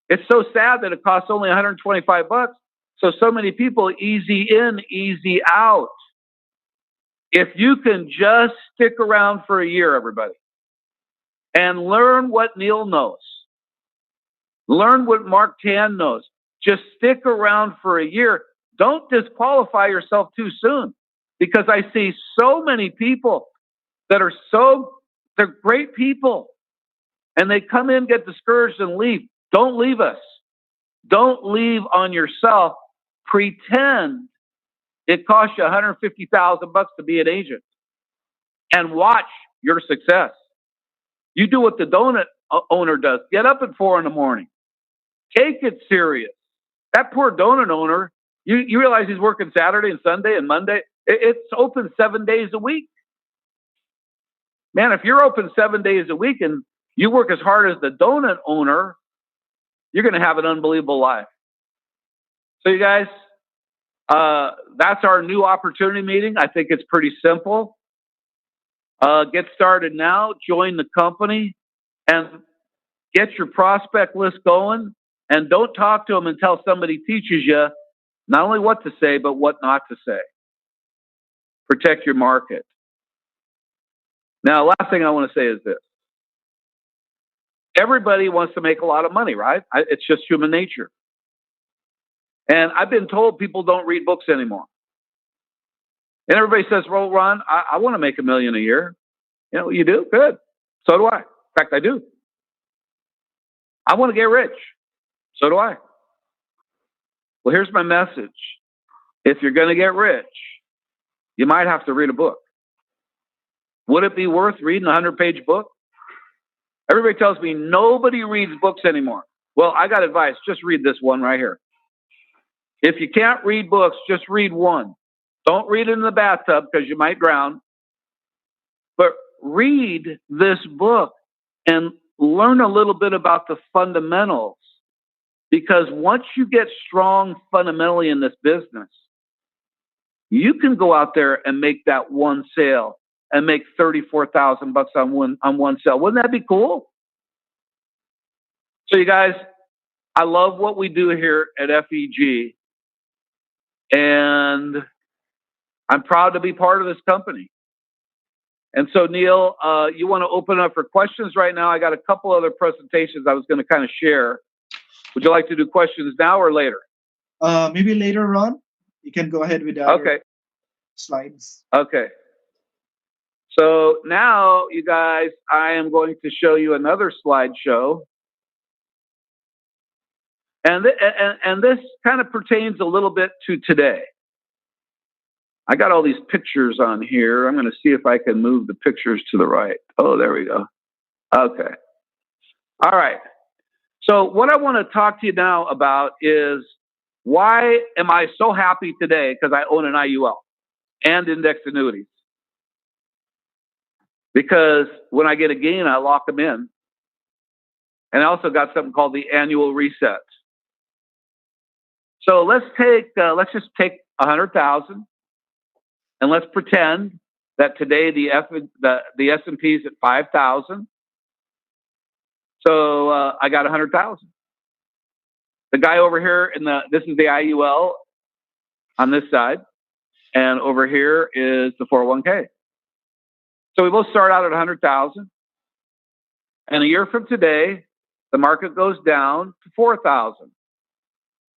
it's so sad that it costs only $125. So many people easy in, easy out. If you can just stick around for a year, everybody, and learn what Neil knows, learn what Mark Tan knows, just stick around for a year. Don't disqualify yourself too soon, because I see so many people that they're great people, and they come in, get discouraged, and leave. Don't leave us. Don't leave on yourself. Pretend it costs you $150,000 to be an agent, and watch your success. You do what the donut owner does. Get up at 4 in the morning. Take it serious. That poor donut owner, you realize he's working Saturday and Sunday and Monday. It's open 7 days a week. Man, if you're open 7 days a week and you work as hard as the donut owner, you're going to have an unbelievable life. So you guys, that's our new opportunity meeting. I think it's pretty simple. Get started now, join the company, and get your prospect list going. And don't talk to them until somebody teaches you not only what to say, but what not to say. Protect your market. Now, last thing I want to say is this. Everybody wants to make a lot of money, right? It's just human nature. And I've been told people don't read books anymore. And everybody says, well, Ron, I want to make $1 million a year. You know, you do? Good. So do I. In fact, I do. I want to get rich. So do I. Well, here's my message. If you're going to get rich, you might have to read a book. Would it be worth reading a 100-page book? Everybody tells me nobody reads books anymore. Well, I got advice. Just read this one right here. If you can't read books, just read one. Don't read it in the bathtub because you might drown. But read this book and learn a little bit about the fundamentals. Because once you get strong fundamentally in this business, you can go out there and make that one sale and make $34,000 on one sale. Wouldn't that be cool? So you guys, I love what we do here at FEG, and I'm proud to be part of this company. And so, Neil, you want to open up for questions right now? I got a couple other presentations I was going to kind of share. Would you like to do questions now or later? Maybe later on. You can go ahead with the Okay. slides. Okay. So now, you guys, I am going to show you another slideshow. And this kind of pertains a little bit to today. I got all these pictures on here. I'm going to see if I can move the pictures to the right. Oh, there we go. Okay. All right. So what I want to talk to you now about is, why am I so happy today? Because I own an IUL and index annuities. Because when I get a gain, I lock them in. And I also got something called the annual reset. So let's just take 100,000, and let's pretend that today the S&P is at 5,000. So I got 100,000. The guy over here this is the IUL on this side, and over here is the 401k. So we both start out at 100,000, and a year from today, the market goes down to 4,000.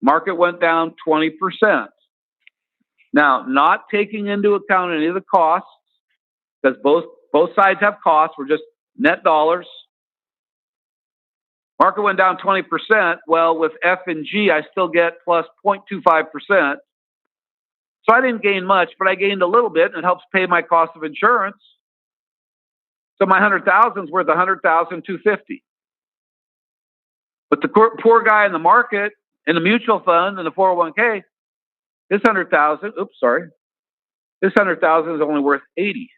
Market went down 20%. Now, not taking into account any of the costs, because both sides have costs. We're just net dollars. Market went down 20%. Well, with F&G, I still get plus 0.25%. So I didn't gain much, but I gained a little bit, and it helps pay my cost of insurance. So my 100,000 is worth 100,250. But the poor guy in the market, in the mutual fund, in the 401k, this 100,000, this 100,000 is only worth 80.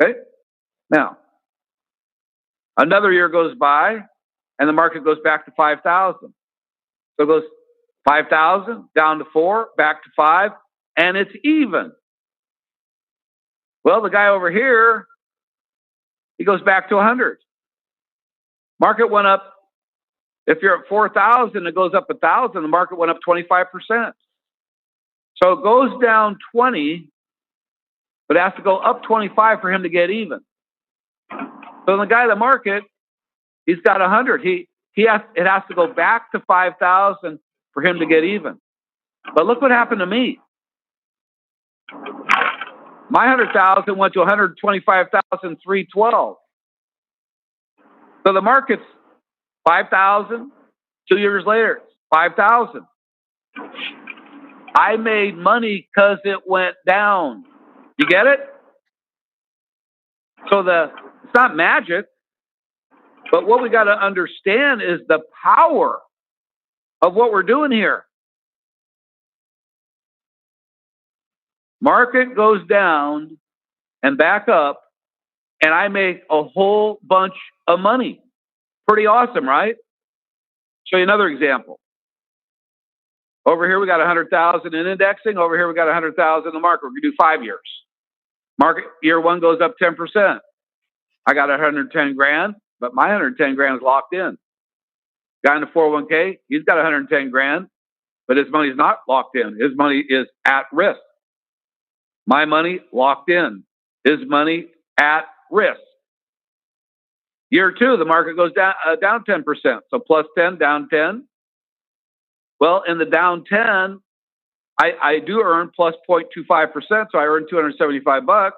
Okay? Now, another year goes by, and the market goes back to 5,000. So it goes 5,000, down to 4, back to 5, and it's even. Well, the guy over here, he goes back to 100. Market went up. If you're at 4,000, it goes up 1,000. The market went up 25%. So it goes down 20, but it has to go up 25 for him to get even. So the guy in the market, he's got 100. It has to go back to 5,000 for him to get even. But look what happened to me. My 100,000 went to 125,312. So the market's 5,000. 2 years later, 5,000. I made money because it went down. You get it? So it's not magic, but what we got to understand is the power of what we're doing here. Market goes down and back up, and I make a whole bunch of money. Pretty awesome, right? Show you another example. Over here, we got 100,000 in indexing. Over here, we got 100,000 in the market. We're going to do 5 years. Market year one goes up 10%. I got 110 grand, but my 110 grand is locked in. Guy in the 401k, he's got 110 grand, but his money's not locked in. His money is at risk. My money locked in. His money at risk. Year two, the market goes down 10%. So plus 10, down 10. Well, in the down 10, I do earn plus 0.25%, so I earn $275.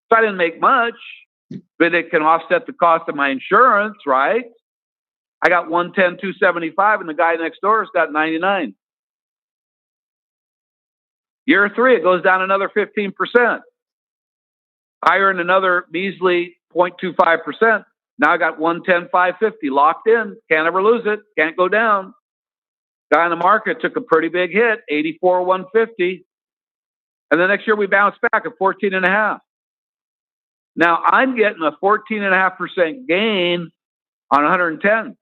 So I didn't make much, but it can offset the cost of my insurance, right? I got 110, 275, and the guy next door has got 99. Year three, it goes down another 15%. I earned another measly 0.25%. Now I got 110, 550 locked in. Can't ever lose it. Can't go down. Guy in the market took a pretty big hit, 84, 150. And the next year we bounced back at 14.5. Now I'm getting a 14.5% gain on 110.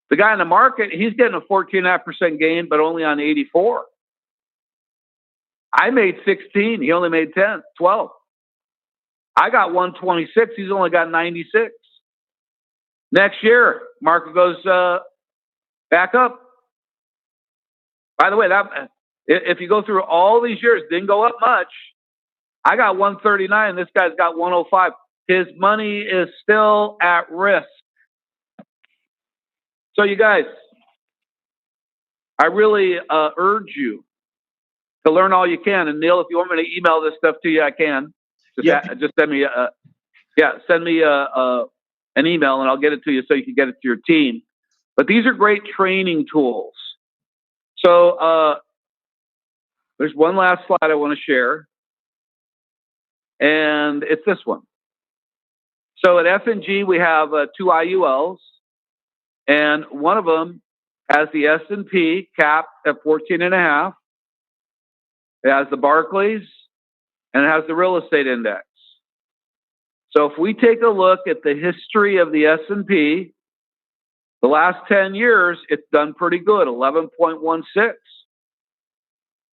The guy in the market, he's getting a 14.5% gain, but only on 84. I made 16. He only made 10, 12. I got 126. He's only got 96. Next year, market goes back up. By the way, that if you go through all these years, didn't go up much. I got 139. This guy's got 105. His money is still at risk. So you guys, I really urge you to learn all you can. And Neil, if you want me to email this stuff to you, I can. Just send me an email and I'll get it to you so you can get it to your team. But these are great training tools. So there's one last slide I want to share, and it's this one. So at F&G we have 2 IULs, and one of them has the S&P capped at 14.5. It has the Barclays, and it has the real estate index. So if we take a look at the history of the S&P, the last 10 years, it's done pretty good, 11.16.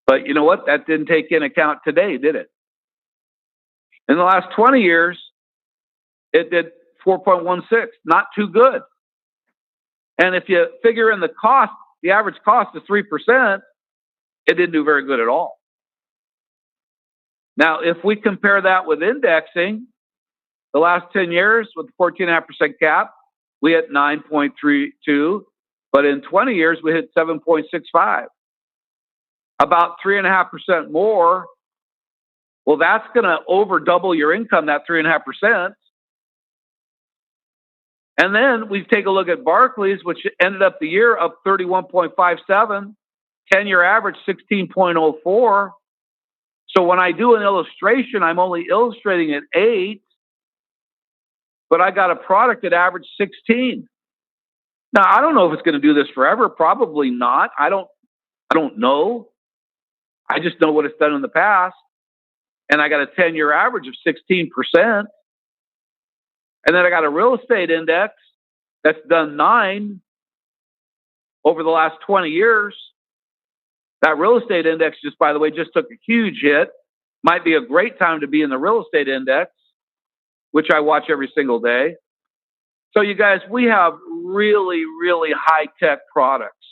But you know what? That didn't take into account today, did it? In the last 20 years, it did 4.16, not too good. And if you figure in the cost, the average cost is 3%, it didn't do very good at all. Now, if we compare that with indexing, the last 10 years with the 14.5% cap, we hit 9.32, but in 20 years, we hit 7.65. About 3.5% more. Well, that's going to over double your income, that 3.5%. And then we take a look at Barclays, which ended up the year up 31.57, 10-year average 16.04. So when I do an illustration, I'm only illustrating at 8, but I got a product that averaged 16. Now, I don't know if it's going to do this forever. Probably not. I don't know. I just know what it's done in the past. And I got a 10-year average of 16%. And then I got a real estate index that's done 9 over the last 20 years. That real estate index, just by the way, just took a huge hit. Might be a great time to be in the real estate index, which I watch every single day. So you guys, we have really, really high-tech products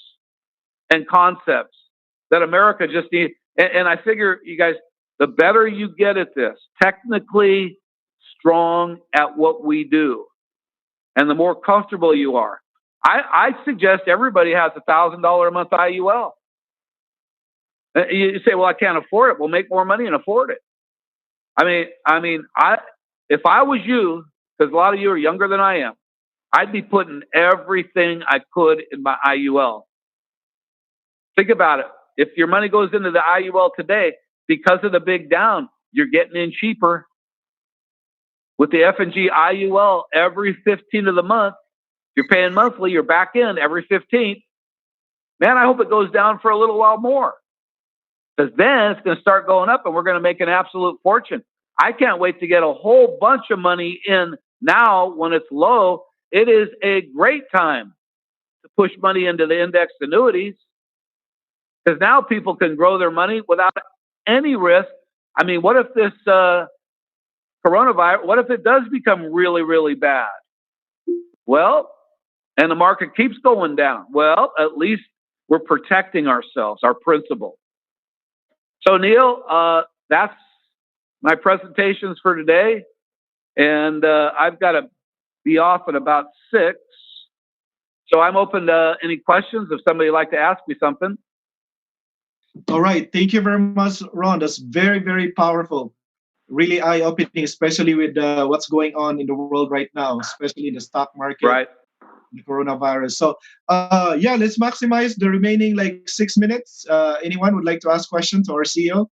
and concepts that America just needs. And I figure, you guys, the better you get at this, technically strong at what we do, and the more comfortable you are, I suggest everybody has $1,000 a month IUL. You say, well, I can't afford it. Well, make more money and afford it. If I was you, because a lot of you are younger than I am, I'd be putting everything I could in my IUL. Think about it. If your money goes into the IUL today, because of the big down, you're getting in cheaper. With the F&G IUL, every 15th of the month, you're paying monthly, you're back in every 15th. Man, I hope it goes down for a little while more. Because then it's going to start going up and we're going to make an absolute fortune. I can't wait to get a whole bunch of money in now when it's low. It is a great time to push money into the indexed annuities, because now people can grow their money without any risk. I mean, what if this coronavirus, what if it does become really, really bad? Well, and the market keeps going down. Well, at least we're protecting ourselves, our principal. So, Neil, that's my presentations for today. And I've got to be off at about 6. So I'm open to any questions if somebody would like to ask me something. All right. Thank you very much, Ron. That's very, very powerful. Really eye-opening, especially with what's going on in the world right now, especially in the stock market, Right. the coronavirus. So, yeah, let's maximize the remaining 6 minutes. Anyone would like to ask questions to our CEO?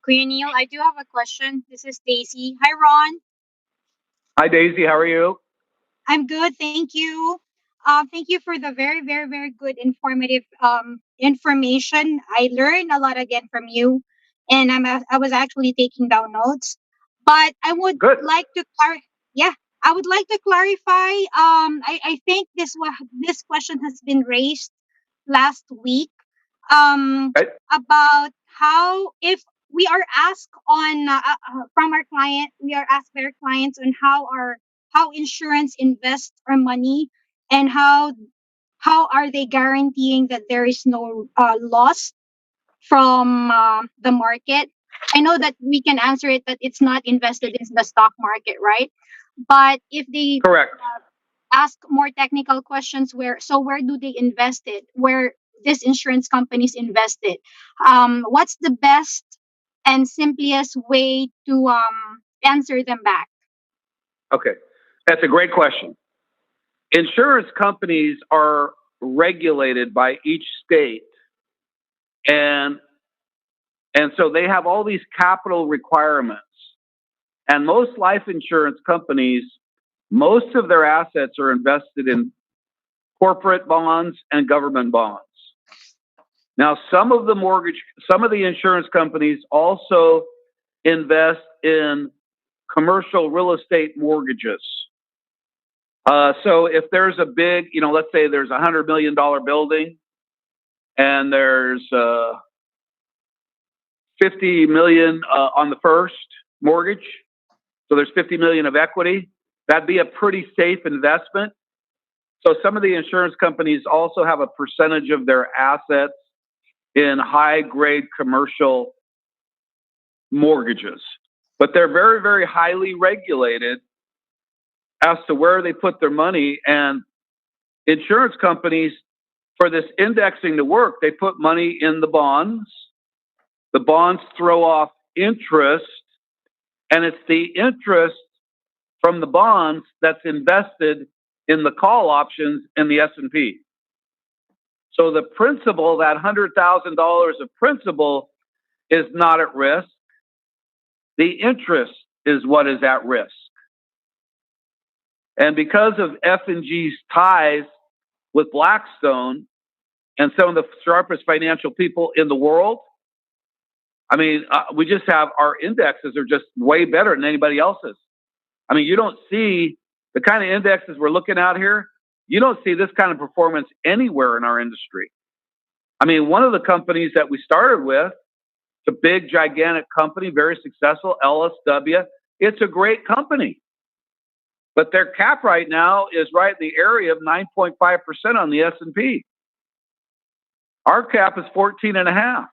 Kuya Neil, I do have a question. This is Daisy. Hi, Ron. Hi, Daisy. How are you? I'm good, thank you. Thank you for the very, very, very good informative information. I learned a lot again from you, and I was actually taking down notes. But I would Good. like to yeah, I would like to clarify. I think this question has been raised last week. Right. About how if we are asked on from our client, we are asked by our clients on how insurance invests our money, and how are they guaranteeing that there is no loss from the market. I know that we can answer it that it's not invested in the stock market, right? But if they Correct. ask more technical questions, where do they invest it, where this insurance companies invest it, what's the best and simplest way to answer them back? Okay. That's a great question. Insurance companies are regulated by each state, and so they have all these capital requirements. And most life insurance companies, most of their assets are invested in corporate bonds and government bonds. Now, some of the insurance companies also invest in commercial real estate mortgages. So if there's a big, let's say there's $100 million building and there's 50 million on the first mortgage, so there's 50 million of equity, that'd be a pretty safe investment. So some of the insurance companies also have a percentage of their assets in high grade commercial mortgages, but they're very, very highly regulated as to where they put their money. And insurance companies, for this indexing to work, they put money in the bonds. The bonds throw off interest, and it's the interest from the bonds that's invested in the call options in the S&P. So the principal, that $100,000 of principal, is not at risk. The interest is what is at risk. And because of F&G's ties with Blackstone and some of the sharpest financial people in the world, I mean, we just have our indexes are just way better than anybody else's. I mean, you don't see the kind of indexes we're looking at here. You don't see this kind of performance anywhere in our industry. I mean, one of the companies that we started with, it's a big, gigantic company, very successful, LSW. It's a great company. But their cap right now is right in the area of 9.5% on the S&P. Our cap is 14.5%.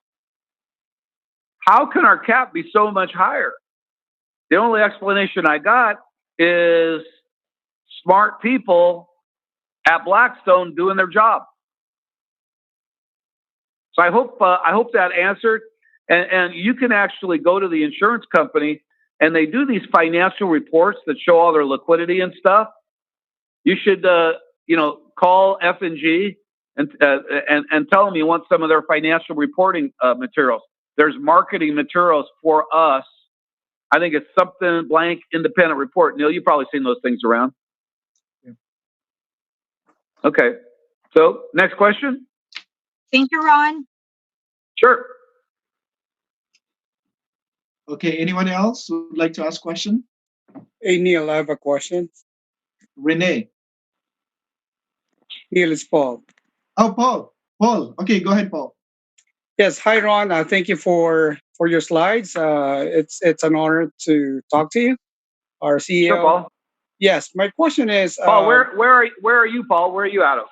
How can our cap be so much higher? The only explanation I got is smart people at Blackstone doing their job. So I hope that answered. And you can actually go to the insurance company, and they do these financial reports that show all their liquidity and stuff. You should, call F&G and tell them you want some of their financial reporting materials. There's marketing materials for us. I think it's something blank independent report. Neil, you've probably seen those things around. Yeah. Okay. So next question. Thank you, Ron. Sure. Okay, anyone else would like to ask a question? Hey, Neil, I have a question. Renee. Neil, it's Paul. Oh, Paul. Paul. Okay, go ahead, Paul. Yes, hi, Ron. Thank you for your slides. It's an honor to talk to you, our CEO. Sure, Paul. Yes, my question is, Paul, where are you, Paul? Where are you out of?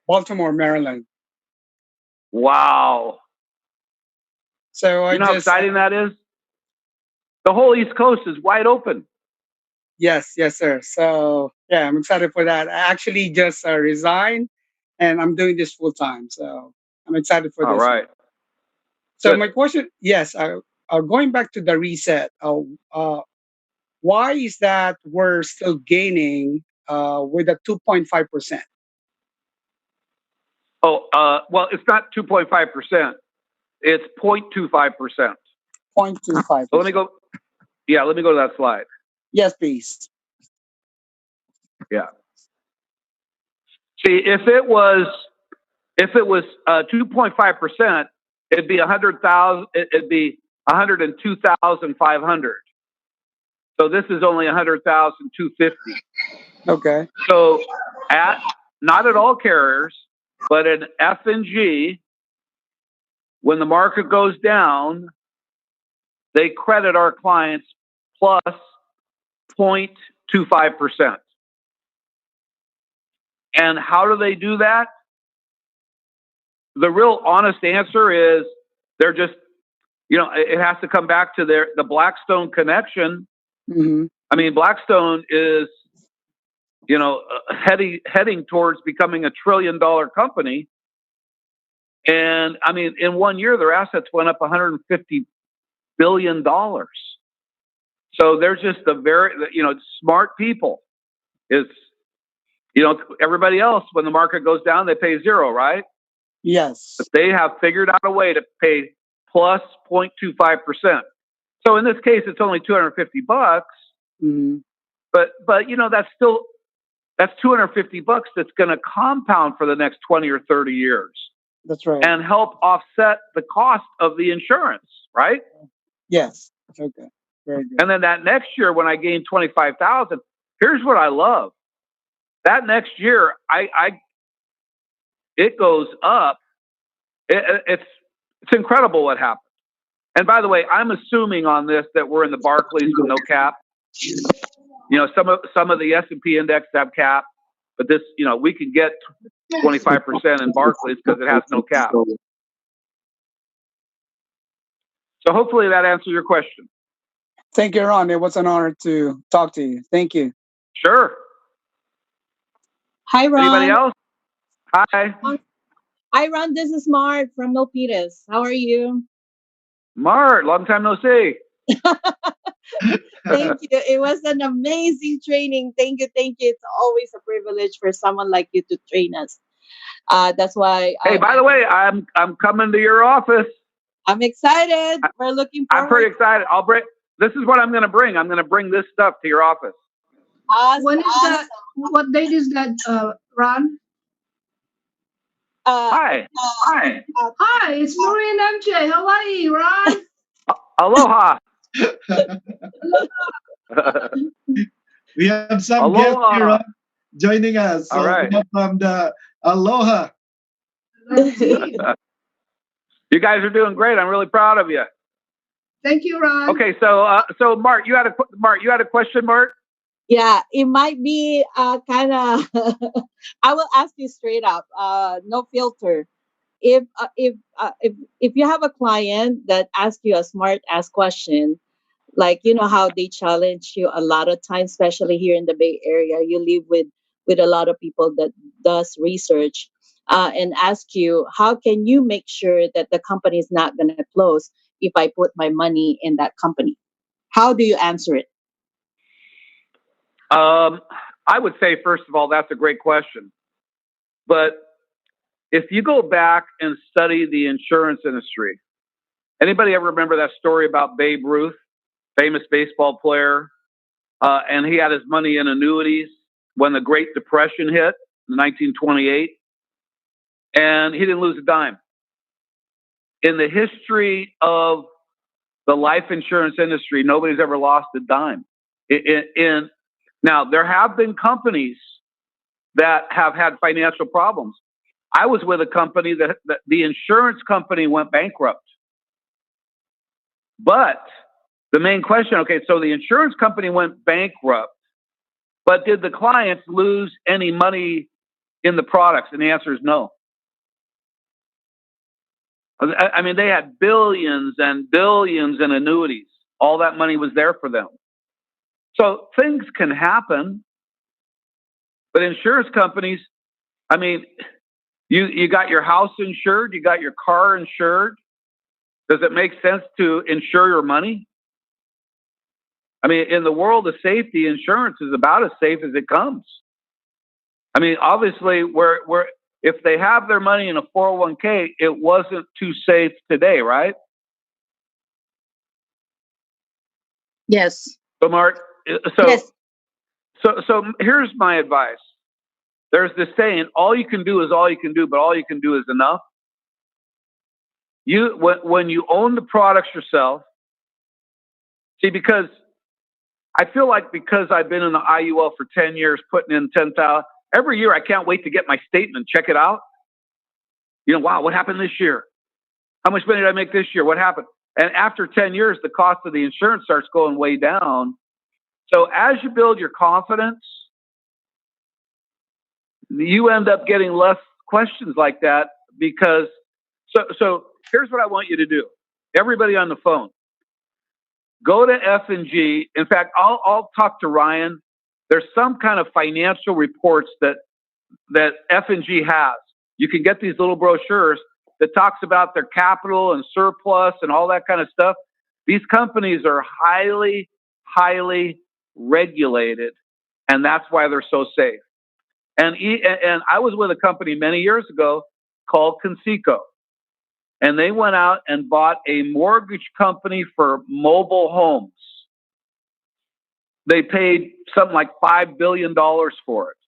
Baltimore, Maryland. Wow. So You know how exciting that is? The whole East Coast is wide open. Yes, sir. So yeah, I'm excited for that. I actually just resigned, and I'm doing this full time. So I'm excited for All this. right. So Good. my question, yes, going back to the reset. Why is that we're still gaining with a 2.5%? Oh, well, it's not 2.5%. It's 0.25%. 0.25%. So let me go to that slide. Yes, please. Yeah. See, if it was 2.5%, it'd be 100,000. It'd be 102,500. So this is only 100,250. Okay. So not at all carriers, but an F&G, when the market goes down, they credit our clients plus 0.25%. And how do they do that? The real honest answer is they're just, it has to come back to the Blackstone connection. Mm-hmm. I mean, Blackstone is, heading towards becoming $1 trillion company. And I mean, in 1 year, their assets went up $150 billion. So they're just smart people. It's, everybody else, when the market goes down, they pay zero, right? Yes. But they have figured out a way to pay plus 0.25%. So in this case, it's only $250. Mm-hmm. But that's $250 that's going to compound for the next 20 or 30 years That's right. and help offset the cost of the insurance, right? Yes. Okay. Very good. And then that next year, when I gain 25,000, here's what I love. That next year, it goes up. It's incredible what happened. And by the way, I'm assuming on this that we're in the Barclays with no cap. Some of the S&P index have cap, but this, we can get 25% in Barclays because it has no cap. So hopefully that answers your question. Thank you, Ron. It was an honor to talk to you. Thank you. Sure. Hi, Ron. Anybody else? Hi. Hi, Ron. This is Mart from Milpitas. How are you? Mart, long time no see. Thank you. It was an amazing training. Thank you. Thank you. It's always a privilege for someone like you to train us. That's why. Hey, by the way, I'm coming to your office. I'm excited. We're looking forward. I'm pretty excited. This is what I'm going to bring. I'm going to bring this stuff to your office. Awesome. When is that? What date is that, Ron? Hi. Hi. Hi, it's Maureen MJ. How are you, Ron? Aloha. We have some Aloha. guests here joining us. All right. From the Aloha. You guys are doing great. I'm really proud of you. Thank you, Ron. Okay, so Mart, you had a question, Mart? Yeah, it might be kind of. I will ask you straight up, no filter. If you have a client that asks you a smart ass question, like how they challenge you a lot of times, especially here in the Bay Area, you live with a lot of people that does research, and ask you, how can you make sure that the company is not going to close if I put my money in that company? How do you answer it? I would say, first of all, that's a great question. But if you go back and study the insurance industry, anybody ever remember that story about Babe Ruth, famous baseball player, and he had his money in annuities when the Great Depression hit in 1928, and he didn't lose a dime. In the history of the life insurance industry, nobody's ever lost a dime. Now, there have been companies that have had financial problems. I was with a company that the insurance company went bankrupt. But the main question, okay, so the insurance company went bankrupt, but did the clients lose any money in the products? And the answer is no. I mean, they had billions and billions in annuities. All that money was there for them. So things can happen, but insurance companies, I mean, you got your house insured, you got your car insured. Does it make sense to insure your money? I mean, in the world of safety, insurance is about as safe as it comes. I mean, obviously, if they have their money in a 401k, it wasn't too safe today, right? Yes. So, Mart, Yes. So here's my advice. There's this saying, all you can do is all you can do, but all you can do is enough. When you own the products yourself, see, because I feel like because I've been in the IUL for 10 years, putting in 10,000, every year I can't wait to get my statement, check it out. Wow, what happened this year? How much money did I make this year? What happened? And after 10 years, the cost of the insurance starts going way down. So as you build your confidence, you end up getting less questions like that because, so here's what I want you to do. Everybody on the phone, go to F&G. In fact, I'll talk to Ryan. There's some kind of financial reports that F&G has. You can get these little brochures that talks about their capital and surplus and all that kind of stuff. These companies are highly, highly regulated, and that's why they're so safe. And I was with a company many years ago called Conseco, and they went out and bought a mortgage company for mobile homes. They paid something like $5 billion for it.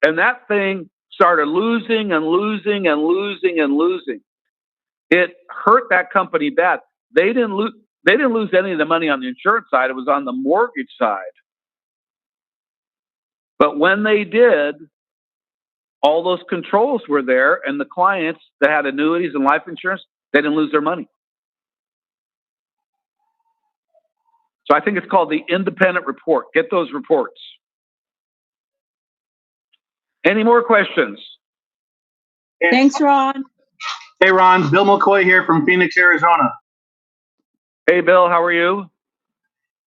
And that thing started losing and losing and losing and losing. It hurt that company bad. They didn't lose any of the money on the insurance side. It was on the mortgage side. But when they did, all those controls were there, and the clients that had annuities and life insurance, they didn't lose their money. So I think it's called the independent report. Get those reports. Any more questions? Thanks, Ron. Hey, Ron. Bill McCoy here from Phoenix, Arizona. Hey, Bill, how are you?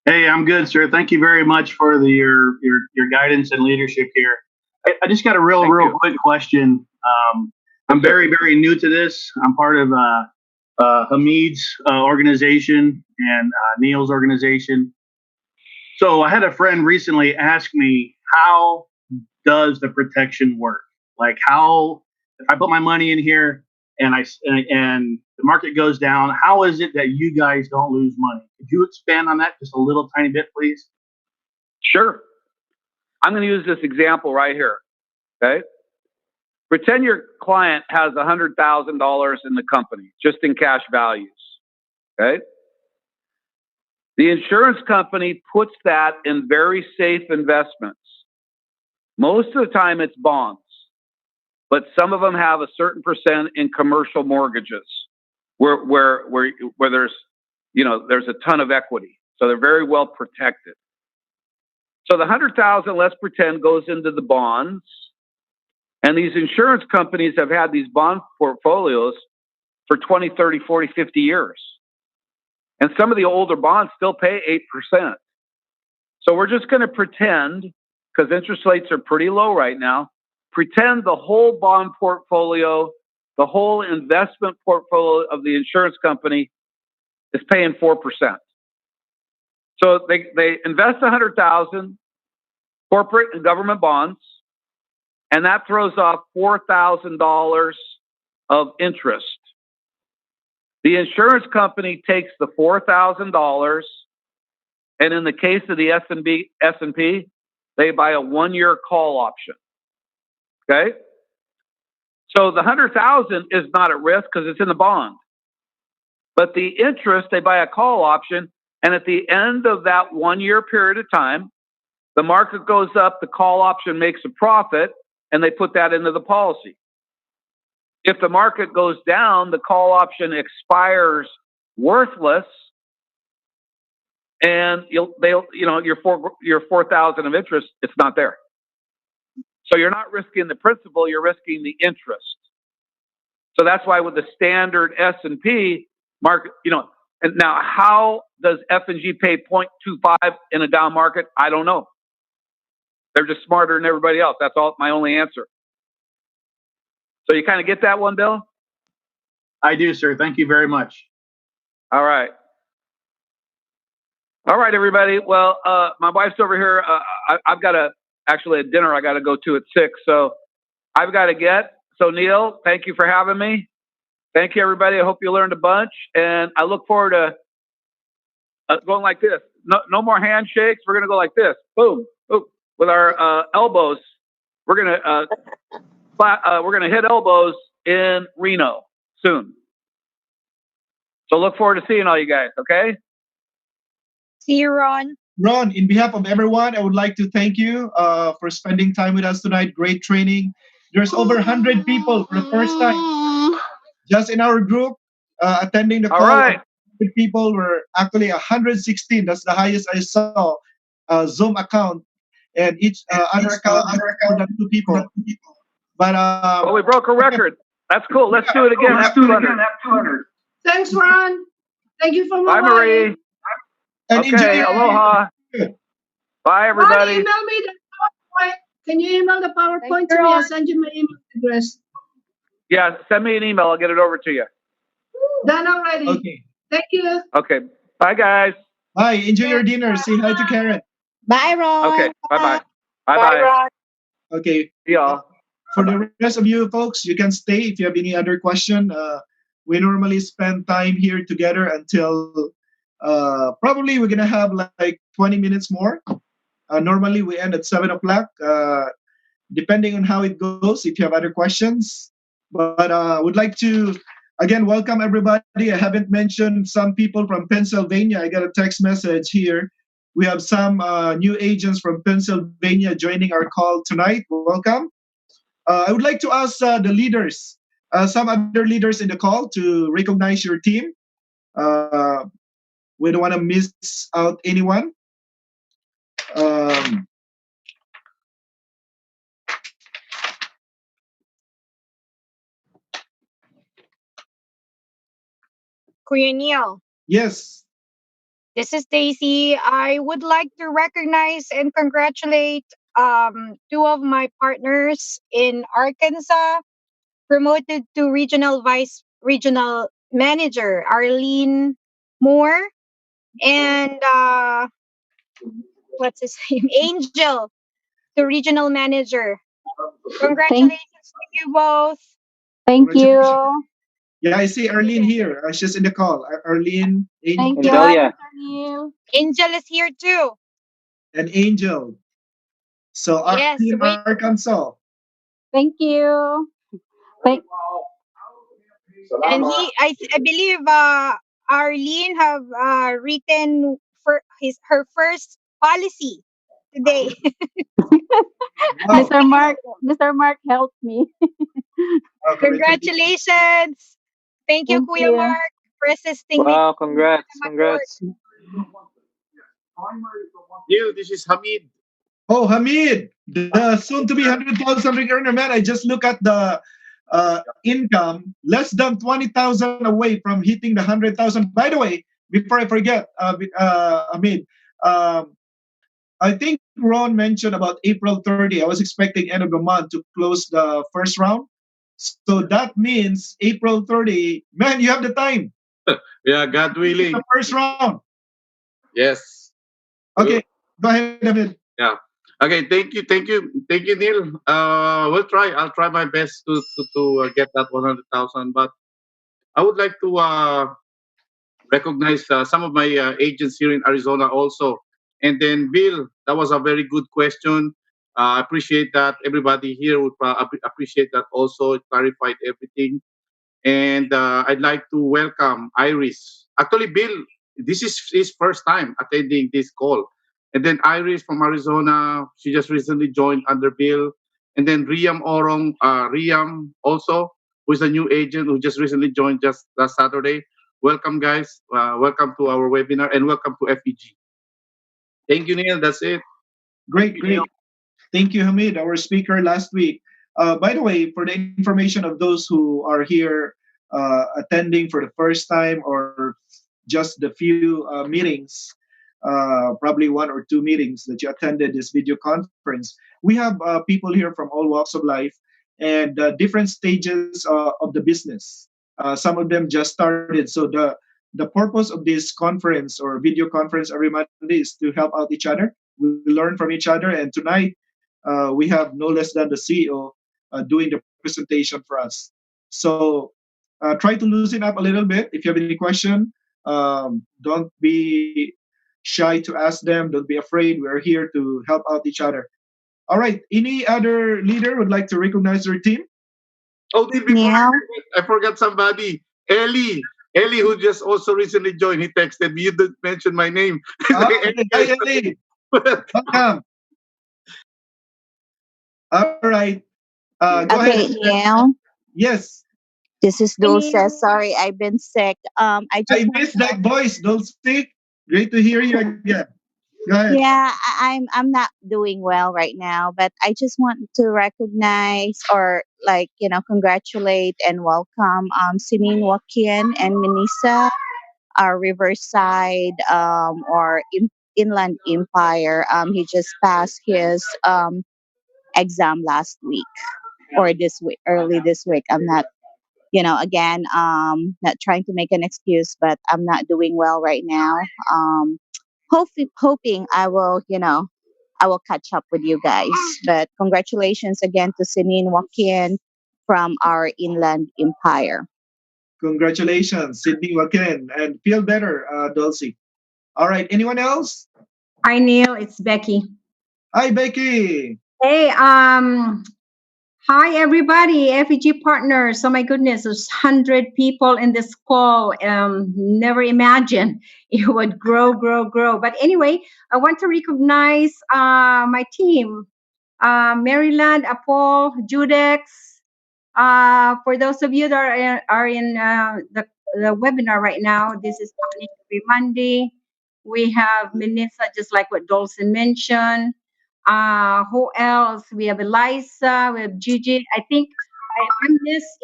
Hey, I'm good, sir. Thank you very much for your guidance and leadership here. I just got a real quick question. I'm very, very new to this. I'm part of Hamid's organization and Neil's organization. So I had a friend recently ask me, how does the protection work? Like, how, if I put my money in here and and the market goes down, how is it that you guys don't lose money? Could you expand on that just a little tiny bit, please? Sure. I'm going to use this example right here. Okay. Pretend your client has $100,000 in the company, just in cash values. Okay. The insurance company puts that in very safe investments. Most of the time it's bonds, but some of them have a certain percent in commercial mortgages where there's, there's a ton of equity. So they're very well protected. So the 100,000, let's pretend, goes into the bonds. And these insurance companies have had these bond portfolios for 20, 30, 40, 50 years. And some of the older bonds still pay 8%. So we're just going to pretend, because interest rates are pretty low right now, pretend the whole bond portfolio, the whole investment portfolio of the insurance company is paying 4%. So they invest 100,000 corporate and government bonds, and that throws off $4,000 of interest. The insurance company takes the $4,000, and in the case of the S&P, they buy a 1-year call option. Okay? So the 100,000 is not at risk because it's in the bond. But the interest, they buy a call option, and at the end of that 1-year period of time, the market goes up, the call option makes a profit, and they put that into the policy. If the market goes down, the call option expires worthless, and your 4,000 of interest, it's not there. So you're not risking the principal, you're risking the interest. So that's why with the standard S&P market, and now how does F&G pay 0.25 in a down market? I don't know. They're just smarter than everybody else. That's all my only answer. So you kind of get that one, Bill? I do, sir. Thank you very much. All right. All right, everybody. Well, my wife's over here. I've got a dinner I got to go to at 6. So I've got to get. So Neil, thank you for having me. Thank you, everybody. I hope you learned a bunch. And I look forward to going like this. No more handshakes. We're going to go like this. Boom. Boom. With our elbows. We're going to hit elbows in Reno soon. So look forward to seeing all you guys, okay? See you, Ron. Ron, in behalf of everyone, I would like to thank you for spending time with us tonight. Great training. There's over 100 people for the first time just in our group. attending the All call. right. People were actually 116. That's the highest I saw. Zoom account, and each other account more than two people. But Well, we broke a record. That's cool. Let's do it again. Have 200. Thanks, Ron. Thank you for Bye, mobiling. Marie. and enjoy Okay. your Aloha. Bye, Ron, everybody. email me the PowerPoint. Can you email the PowerPoint you, to me? I'll Ron. send you my email address. Yeah. Send me an email. I'll get it over to you. Done already. Okay. Thank you. Okay. Bye, guys. Bye. Enjoy your dinner. Say hi to Karen. Bye, Ron. Okay. Bye-bye. Bye-bye. Ron. Okay. See y'all. For the rest of you folks, you can stay if you have any other question. We normally spend time here together until probably we're gonna have like 20 minutes more. Normally we end at 7 o'clock. Depending on how it goes, if you have other questions. But would like to again welcome everybody. I haven't mentioned some people from Pennsylvania. I got a text message here. We have some new agents from Pennsylvania joining our call tonight. Welcome. I would like to ask the leaders, some other leaders in the call, to recognize your team. Uh, we don't want to miss out anyone. Um, Kuya Neil, yes. this is Stacy. I would like to recognize and congratulate two of my partners in Arkansas, promoted to regional manager, Arlene Moore and what's his name? Angel, the regional manager. Congratulations to you both. Thank Congratulations. you. Yeah, I see Arlene here. She's in the call. Arlene, Thank you, Delia. Mr. Neil. Angel is here too. and Angel. So our Yes, team wait. Arkansas. Thank you. Thank And I believe Arlene have written for her first policy today. Wow. Mr. Mark helped me. Wow, Congratulations. Thank you, Thank Kuya you. Mark, for assisting me. Wow, congrats, to my board. congrats. Neil, this is Hamid. Oh, Hamid, the soon-to-be 100,000 ring earner, man. I just look at the income, less than 20,000 away from hitting the 100,000. By the way, before I forget, Hamid, um, I think Ron mentioned about April 30. I was expecting end of the month to close the first round. So that means April 30. Man, you have the time. Yeah, God willing. The first round. Yes. Okay, go ahead, Hamid. Yeah. Okay. Thank you, Neil. We'll try. I'll try my best to get that 100,000. But I would like to recognize some of my agents here in Arizona also. And then Bill, that was a very good question. I appreciate that. Everybody here would appreciate that also. It clarified everything. And I'd like to welcome Iris. Actually, Bill, this is his first time attending this call. And then Iris from Arizona, she just recently joined under Bill. And then Riam Orong, Riam also, who is a new agent who just recently joined just last Saturday. Welcome, guys. Welcome to our webinar and welcome to FEG. Thank you, Neil. That's it. Great, great. Thank you, Hamid, our speaker last week. By the way, for the information of those who are here attending for the first time or just the few meetings, probably one or two meetings that you attended this video conference, we have people here from all walks of life and different stages of the business. Some of them just started. So the purpose of this conference or video conference every Monday is to help out each other. We learn from each other, and tonight we have no less than the CEO doing the presentation for us. So try to loosen up a little bit. If you have any question, don't be shy to ask them. Don't be afraid. We're here to help out each other. All right. Any other leader would like to recognize their team? Oh, before I forgot somebody. Ellie. Ellie, who just also recently joined, he texted me. You didn't mention my name. Hi, Ellie. Welcome. All right. Go ahead. Neil. Yes. This is Dulce. Neil. Sorry, I've been sick. I just I want miss that voice, Dulcie. Great to hear you again. Go ahead. yeah, I'm not doing well right now, but I just want to recognize or like, congratulate and welcome Simin Joaquin and Minisa, our Riverside or Inland Empire. He just passed his exam last week or this week, early this week. I'm not, again, not trying to make an excuse, but I'm not doing well right now. Um, hoping I will catch up with you guys. But congratulations again to Sinin Joaquin from our Inland Empire. Congratulations, Sydney Joaquin, and feel better, Dulcie. All right. Anyone else? Hi, Neil. It's Becky. Hi, Becky. Hey, hi everybody, FEG partners. Oh my goodness, there's 100 people in this call. Never imagined it would grow, grow, grow. But anyway, I want to recognize my team, Maryland, Apol, Judex. For those of you that are in the webinar right now, this is happening every Monday. We have Minissa, just like what Dolson mentioned. Who else? We have Eliza, we have Gigi. I think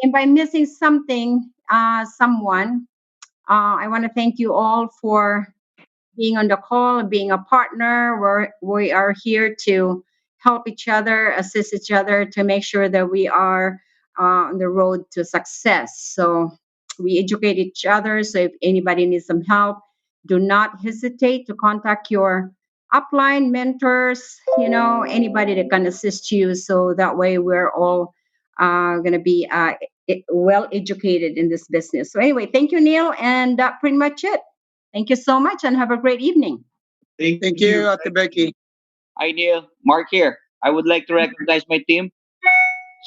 if I'm missing something, someone, I want to thank you all for being on the call, being a partner. We are here to help each other, assist each other to make sure that we are on the road to success. So we educate each other. So if anybody needs some help, do not hesitate to contact your upline mentors, anybody that can assist you. So that way we're all going to be well educated in this business. So anyway, thank you, Neil. And that pretty much it. Thank you so much and have a great evening. Thank you, Ate Becky. Hi, Neil. Mark here. I would like to recognize my team.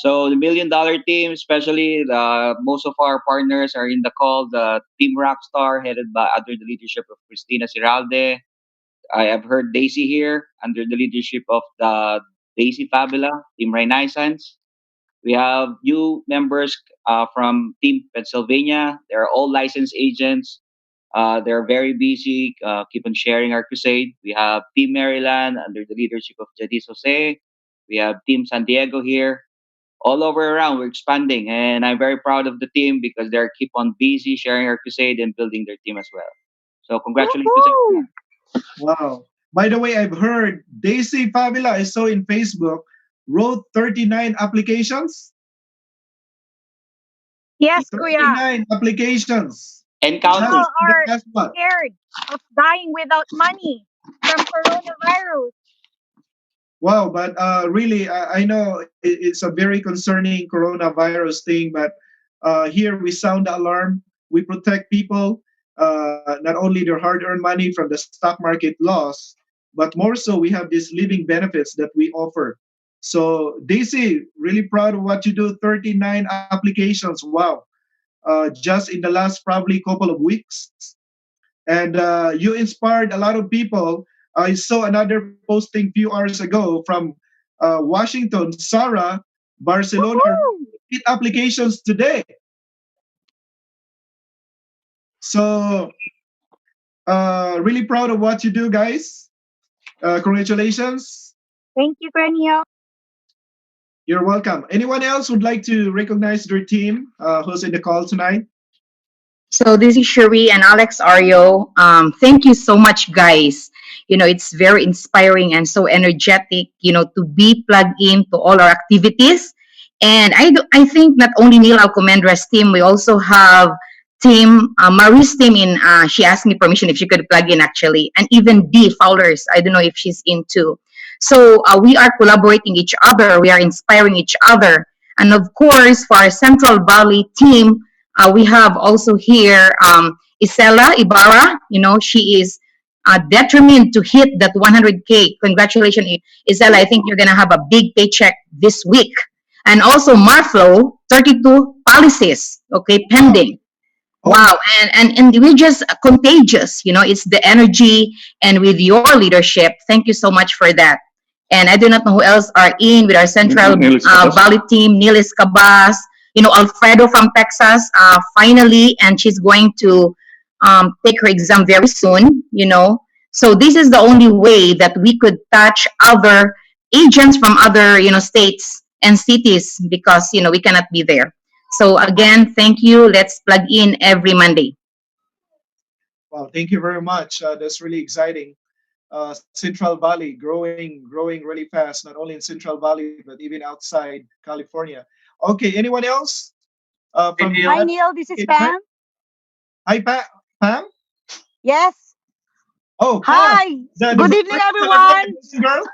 So the $1 Million Team, especially most of our partners are in the call. The Team Rockstar, headed by under the leadership of Cristina Ciralde. I have heard Daisy here under the leadership of the Daisy Fabula, Team Renaissance. We have new members from Team Pennsylvania. They're all licensed agents. They're very busy. Keep on sharing our crusade. We have Team Maryland under the leadership of Jadis Jose. We have Team San Diego here. All over around, we're expanding, and I'm very proud of the team because they're keep on busy sharing our crusade and building their team as well. So congratulations, Woohoo! everyone. Wow. By the way, I've heard Daisy Fabula, I saw in Facebook, wrote 39 applications. Yes, Kuya. 39 applications. And People counting. Just in the are last month. scared of dying without money from coronavirus. Wow, but really, I know it's a very concerning coronavirus thing, but here we sound the alarm. We protect people, not only their hard-earned money from the stock market loss, but more so we have these living benefits that we offer. So, Daisy, really proud of what you do. 39 applications. Wow. Just in the last probably couple of weeks. And you inspired a lot of people. I saw another posting few hours ago from Washington, Sarah, Barcelona, Woohoo! 8 applications today. So really proud of what you do, guys. Congratulations. Thank you, Granio. You're welcome. Anyone else would like to recognize their team who's in the call tonight? So this is Sherry and Alex Ario. Thank you so much, guys. It's very inspiring and so energetic, to be plugged into all our activities. And I think not only Neil Alcomendra's team, we also have team, Marie's team she asked me permission if she could plug in actually. And even Dee Fowlers, I don't know if she's in too. So we are collaborating each other. We are inspiring each other. And of course, for our Central Valley team, we have also here Isela Ibarra. She is determined to hit that 100K. Congratulations, Isela. I think you're going to have a big paycheck this week. And also Marflo, 32 policies, okay, pending. Wow, and we're just contagious. It's the energy and with your leadership. Thank you so much for that. And I do not know who else are in with our Central Valley team, Neil Escabas, Alfredo from Texas, finally, and she's going to take her exam very soon. So this is the only way that we could touch other agents from other, states and cities because, we cannot be there. So again, thank you. Let's plug in every Monday. Well, thank you very much. That's really exciting. Central Valley growing really fast, not only in Central Valley but even outside California. Okay, anyone else Hey, from the Neil. Hi, Neil. This is Okay, Pam. Hi, Pam. Yes. Oh, Pam, Hi. the Good girl, evening, the everyone. American girl.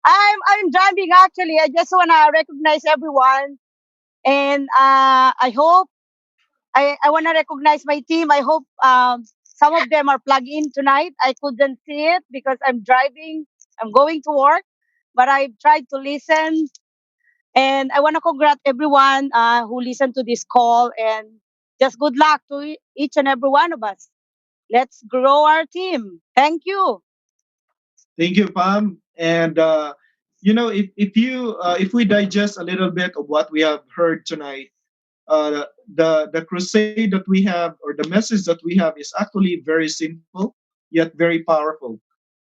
I'm driving actually. I just wanna recognize everyone, and I hope I wanna recognize my team. I hope some of them are plugged in tonight. I couldn't see it because I'm driving. I'm going to work, but I've tried to listen, and I wanna congratulate everyone who listened to this call, and just good luck to each and every one of us. Let's grow our team. Thank you. Thank you, Pam. And if we digest a little bit of what we have heard tonight, the crusade that we have or the message that we have is actually very simple yet very powerful.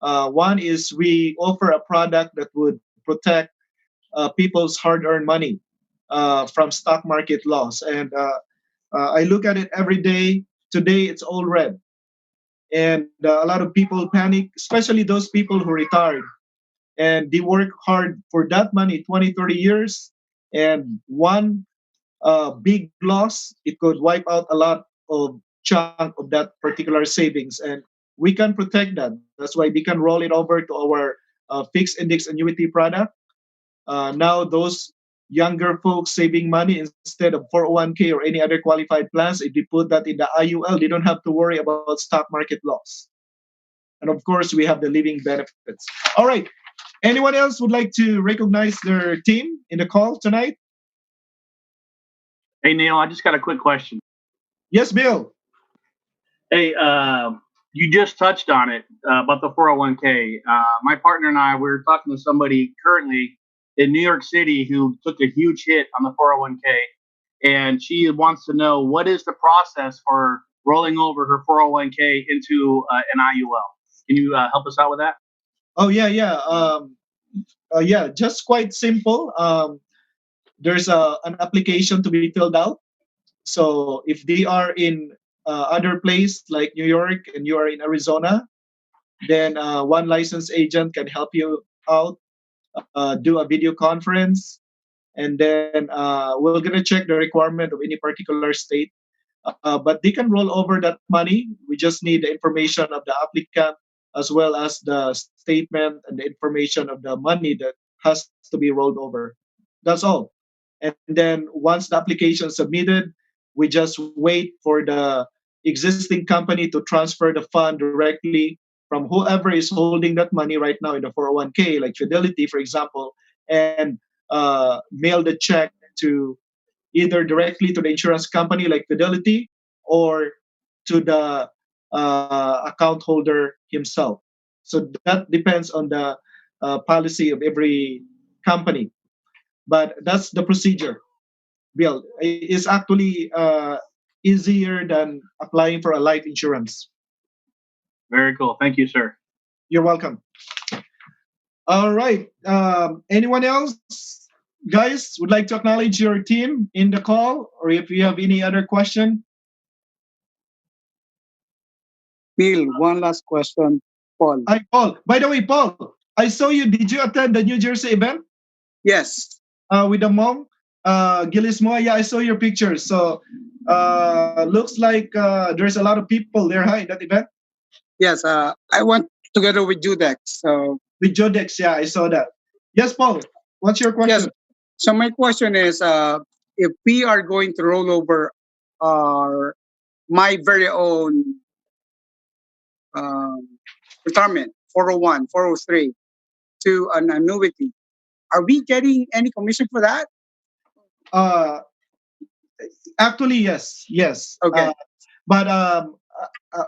One is we offer a product that would protect people's hard-earned money from stock market loss, and I look at it every day. Today, it's all red, and a lot of people panic, especially those people who retired and they work hard for that money 20, 30 years, and one big loss, it could wipe out a lot of chunk of that particular savings. And we can protect that. That's why we can roll it over to our fixed index annuity product. Now, those younger folks saving money instead of 401k or any other qualified plans, if they put that in the IUL, they don't have to worry about stock market loss. And of course, we have the living benefits. All right. Anyone else would like to recognize their team in the call tonight? Hey, Neil, I just got a quick question. Yes, Bill. Hey, you just touched on it about the 401k. My partner and I, we're talking to somebody currently in New York City who took a huge hit on the 401k, and she wants to know what is the process for rolling over her 401k into an IUL. Can you help us out with that? Oh, yeah. Just quite simple. There's an application to be filled out. So if they are in other place like New York and you are in Arizona, then one licensed agent can help you out, do a video conference, and then we're gonna check the requirement of any particular state. But they can roll over that money. We just need the information of the applicant as well as the statement and the information of the money that has to be rolled over. That's all. And then once the application is submitted, we just wait for the existing company to transfer the fund directly from whoever is holding that money right now in the 401k, like Fidelity, for example, and mail the check to either directly to the insurance company like Fidelity or to the account holder himself. So that depends on the policy of every company. But that's the procedure. Bill, it's actually easier than applying for a life insurance. Very cool. Thank you, sir. You're welcome. All right. Anyone else, guys, would like to acknowledge your team in the call, or if you have any other question? Bill, one last question, Paul. Hi, Paul. By the way, Paul, I saw you. Did you attend the New Jersey event Yes, with the mom, Gillis Moa? Yeah, I saw your pictures. So looks like there's a lot of people there, huh, in that event yes. I went together with Judex. So with Jodex. Yeah, I saw that. Yes, Paul. What's your yes. question? So my question is, if we are going to roll over our my very own um, retirement 401, 403 to an annuity, are we getting any commission for that? Uh, Actually, yes, yes. Okay. But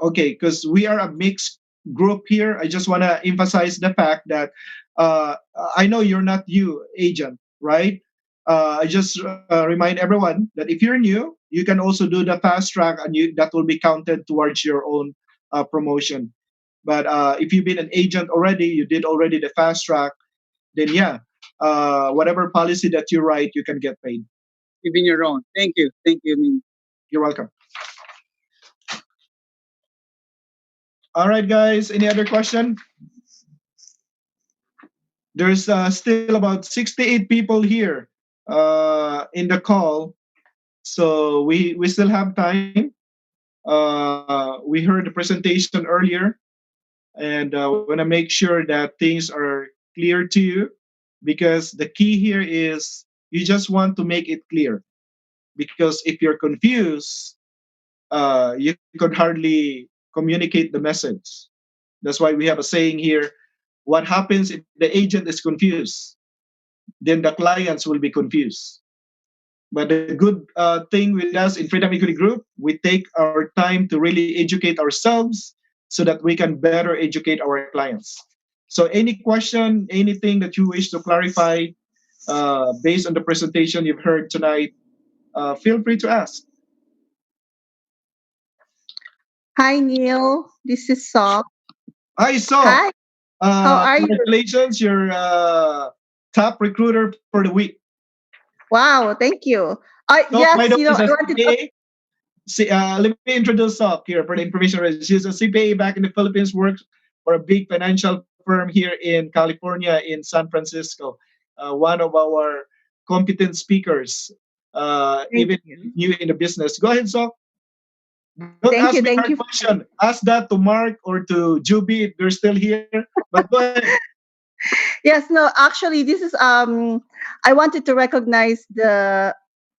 okay, because we are a mixed group here. I just want to emphasize the fact that uh, I know you're not you agent, right? I just remind everyone that if you're new, you can also do the fast track, and that will be counted towards your own promotion. But if you've been an agent already, you did already the fast track, then yeah, whatever policy that you write, you can get paid. Even your own. Thank you. Thank you, Min. You're welcome. All right, guys. Any other question? There's still about 68 people here in the call, so we still have time. We heard the presentation earlier, and we want to make sure that things are clear to you, because the key here is you just want to make it clear. Because if you're confused, you could hardly communicate the message. That's why we have a saying here: what happens if the agent is confused? Then the clients will be confused. But the good thing with us in Freedom Equity Group, we take our time to really educate ourselves so that we can better educate our clients. So, any question, anything that you wish to clarify based on the presentation you've heard tonight, feel free to ask. Hi, Neil. This is Saw. Hi, so Hi. How are you? congratulations, you're top recruiter for the week. Wow. Thank you. So, by Yes. the way, is I a wanted to. CPA. Let me introduce Sok here for the information. She's a CPA back in the Philippines, works for a big financial firm here in California, in San Francisco. One of our competent speakers, Thank even you. new in the business. Go ahead, Sok. Don't Thank ask you. me Thank hard you. question. Ask that to Mark or to Juby if they're still here. But go ahead. Yes. No. Actually, this is. I wanted to recognize the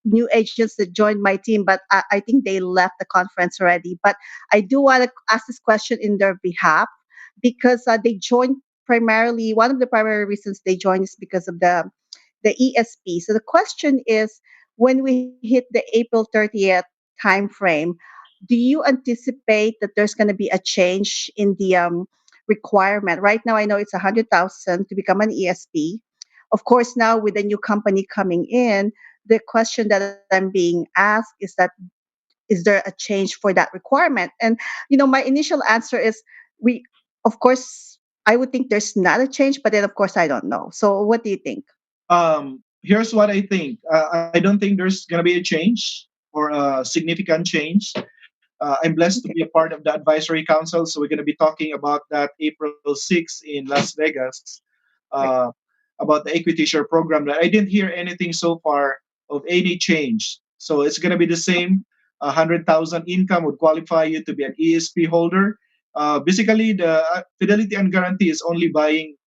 new agents that joined my team, but I think they left the conference already. But I do want to ask this question in their behalf because they joined primarily. One of the primary reasons they joined is because of the ESP. So the question is, when we hit the April 30th time frame, do you anticipate that there's going to be a change in the requirement? Right now, I know it's 100,000 to become an ESP. Of course, now with the new company coming in, the question that I'm being asked is that is there a change for that requirement? And my initial answer is we, of course, I would think there's not a change, but then of course I don't know. So what do you think? Here's what I think. I don't think there's gonna be a change or a significant change. I'm blessed to Okay. be a part of the advisory council, so we're going to be talking about that April 6th in Las Vegas, Right. uh, about the equity share program. I didn't hear anything so far of any change, so it's going to be the same. 100,000 income would qualify you to be an ESP holder. Basically, the fidelity and guarantee is only buying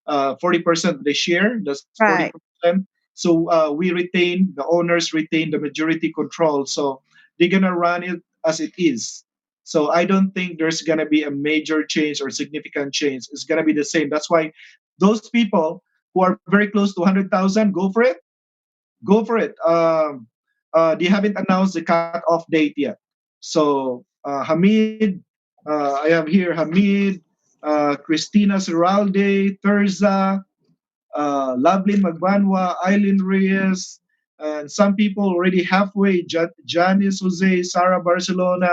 40% of the share. That's Right. 40%. So we retain, the owners retain the majority control. So they're gonna run it as it is. So I don't think there's gonna be a major change or significant change. It's gonna be the same. That's why those people who are very close to 100,000, go for it. Go for it. They haven't announced the cut-off date yet. So Hamid, I have here Hamid, Christina Seralde, Terza, Lovelyn Magbanwa, Eileen Reyes, and some people already halfway. Janice Jose, Sarah Barcelona,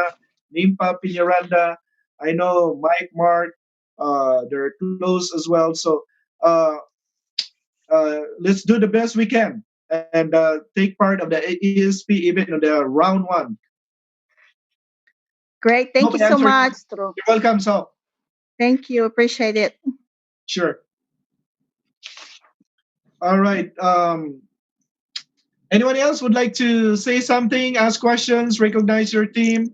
Nimpa Piñaranda. I know Mike Mark. They're close as well. So uh, let's do the best we can and take part of the ESP even on the round one. Great. Hope Thank you I so answered. much. You're welcome. So Thank you. Appreciate it. sure. All right. Anyone else would like to say something, ask questions, recognize your team?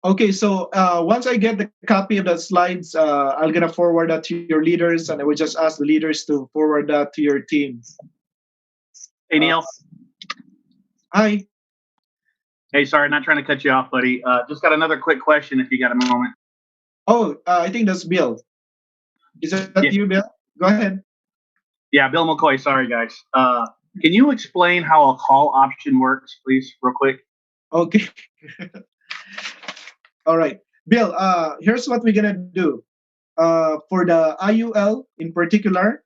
Okay, so once I get the copy of the slides, I'm gonna forward that to your leaders, and I will just ask the leaders to forward that to your team. Hey, Neil. Hi. Hey, sorry, not trying to cut you off, buddy. Just got another quick question if you got a moment. Oh, I think that's Bill. Is that Yeah, you, Bill? Go ahead. yeah, Bill McCoy. Sorry, guys. Can you explain how a call option works, please, real quick? Okay. All right, Bill. Here's what we're gonna do. for the IUL in particular,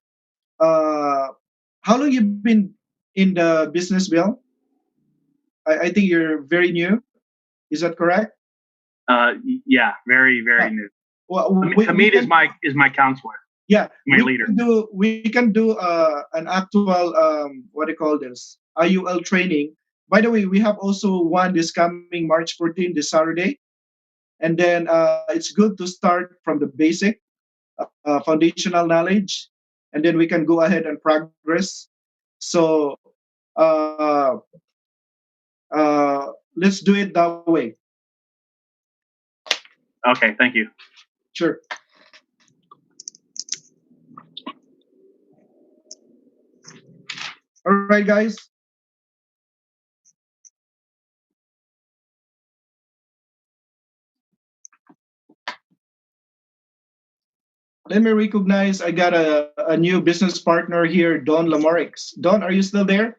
uh, how long you been in the business, Bill? I think you're very new. Is that correct? Yeah, very Yeah. new. Well, Hamid is my counselor, yeah, my leader. we can do an actual what do you call this, IUL training. By the way, we have also one this coming March 14, this Saturday, and then it's good to start from the basic foundational knowledge, and then we can go ahead and progress. So uh, let's do it that way. Okay, thank you. Sure. All right, guys. Let me recognize I got a new business partner here, Don Lamarix. Don, are you still there?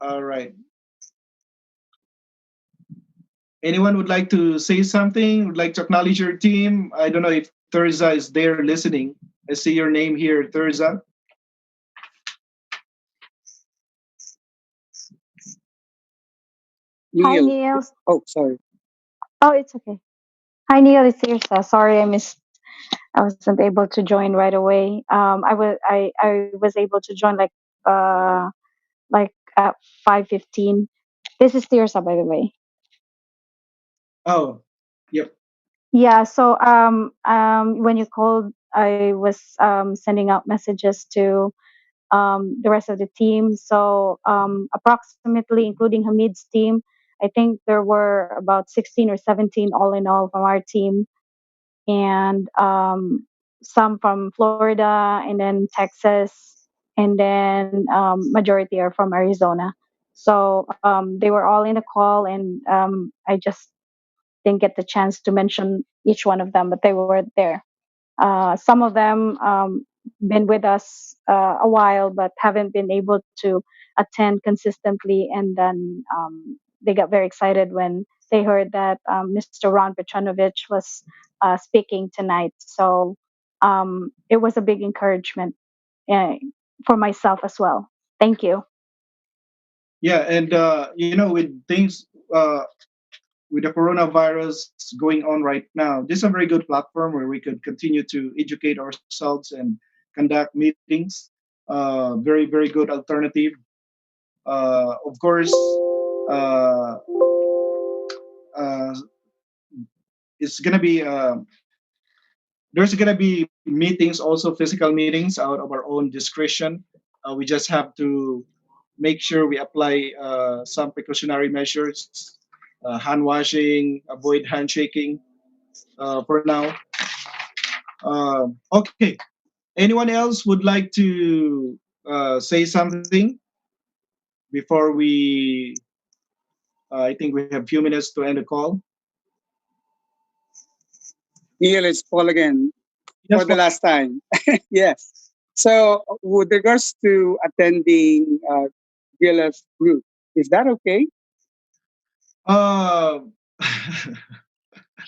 All right. Anyone would like to say something? Would like to acknowledge your team? I don't know if Thurza is there listening. I see your name here, Thurza. Hi, Neil. Neil. Oh, sorry. Oh, it's okay. Hi, Neil. It's Tirsa. Sorry, I missed. I wasn't able to join right away. I was able to join like at 5:15. This is Tirsa, by the way. Oh, yep. Yeah. So when you called, I was sending out messages to the rest of the team. So approximately, including Hamid's team, I think there were about 16 or 17 all in all from our team, and some from Florida, and then Texas, and then majority are from Arizona. So they were all in the call, and I just didn't get the chance to mention each one of them, but they were there. Some of them been with us a while, but haven't been able to attend consistently. And then they got very excited when they heard that Mr. Ron Petranovich was speaking tonight. So it was a big encouragement uh, for myself as well. Thank you. Yeah, and with things with the coronavirus going on right now, this is a very good platform where we could continue to educate ourselves and conduct meetings. Very, very good alternative. Of course, uh, uh, it's gonna be there's gonna be meetings, also physical meetings, out of our own discretion. We just have to make sure we apply some precautionary measures, hand washing, avoid handshaking for now. Okay. Anyone else would like to say something before we? I think we have a few minutes to end the call. Neil, it's Paul again Yes, for the Paul. last time. Yes. So, with regards to attending GLF group, is that okay? Uh, I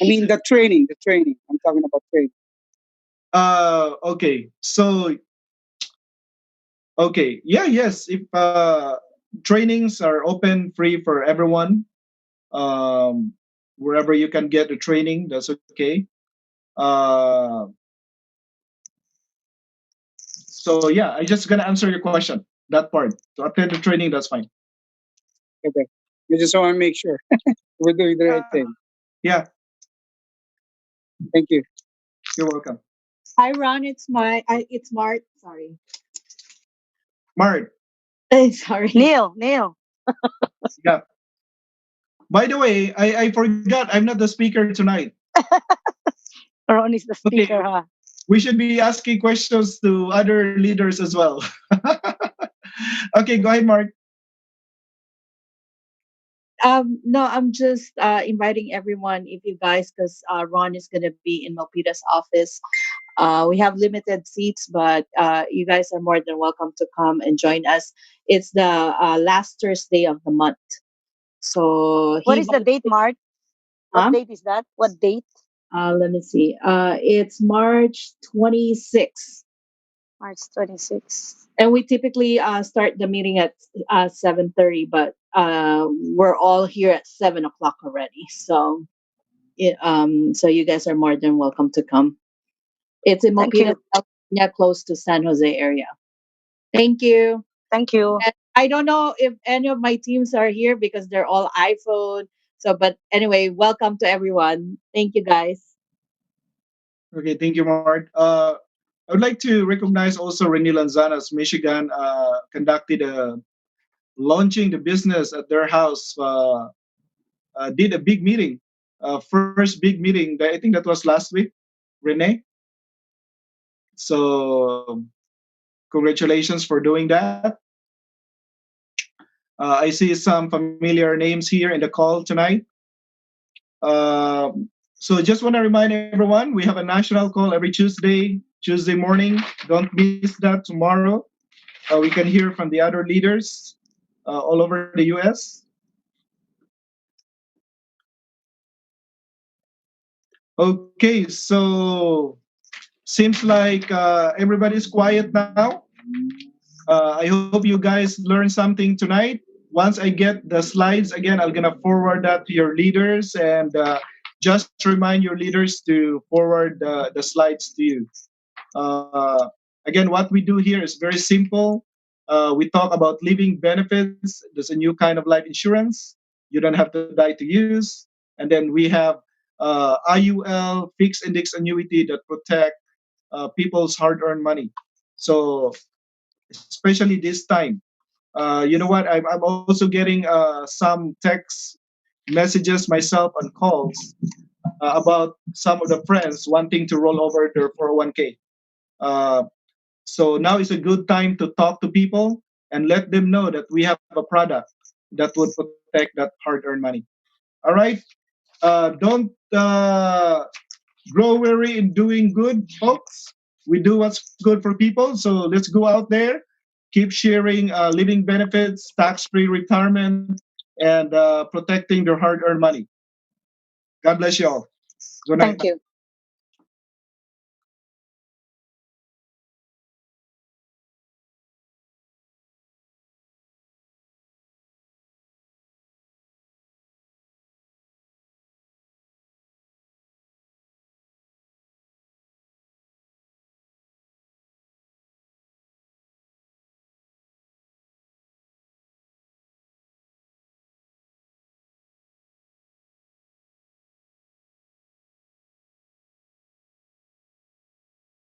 mean, the training. I'm talking about training. okay. So, okay. Yeah, yes. If trainings are open, free for everyone, um, wherever you can get the training, that's okay. Uh, so yeah, I just gonna answer your question. That part to attend the training, that's fine. Okay. I just want to make sure we're doing the right thing. Yeah, Thank you. you're welcome. Hi, Ron. It's Mart. Sorry. Mart, Sorry. Neil. yeah. By the way, I forgot I'm not the speaker tonight. Ron is the Okay, speaker, huh? we should be asking questions to other leaders as well. Okay, go ahead, Mark. No, I'm just inviting everyone, if you guys, because Ron is gonna be in Milpitas office We have limited seats, but you guys are more than welcome to come and join us. It's the last Thursday of the month. So What he, is the date, Mark? What huh? date is that? What date? Let me see. It's March 26th. March 26th. And we typically start the meeting at 7:30, but we're all here at 7 o'clock already. So, so you guys are more than welcome to come. It's in Thank Milpitas, you. California, close to San Jose area. Thank you. Thank you. And I don't know if any of my teams are here because they're all iPhone. So, but anyway, welcome to everyone. Thank you, guys. Okay, thank you, Mark. I would like to recognize also Renee Lanzanas, Michigan, conducted a launching the business at their house. Did a big meeting, first big meeting. I think that was last week, Renee. So congratulations for doing that. I see some familiar names here in the call tonight. So just want to remind everyone, we have a national call every Tuesday morning. Don't miss that tomorrow. We can hear from the other leaders all over the U.S. Okay, so seems like everybody's quiet now. I hope you guys learned something tonight. Once I get the slides again, I'm gonna forward that to your leaders and just remind your leaders to forward the slides to you. Again, what we do here is very simple. We talk about living benefits. There's a new kind of life insurance. You don't have to die to use. And then we have IUL, fixed index annuity that protect people's hard-earned money. So especially this time, you know what? I'm also getting some text messages myself and calls about some of the friends wanting to roll over their 401k. Uh, so now is a good time to talk to people and let them know that we have a product that would protect that hard-earned money. All right. Don't grow weary in doing good, folks. We do what's good for people. So let's go out there, keep sharing living benefits, tax-free retirement, and protecting their hard-earned money. God bless you all. Good night. Thank you.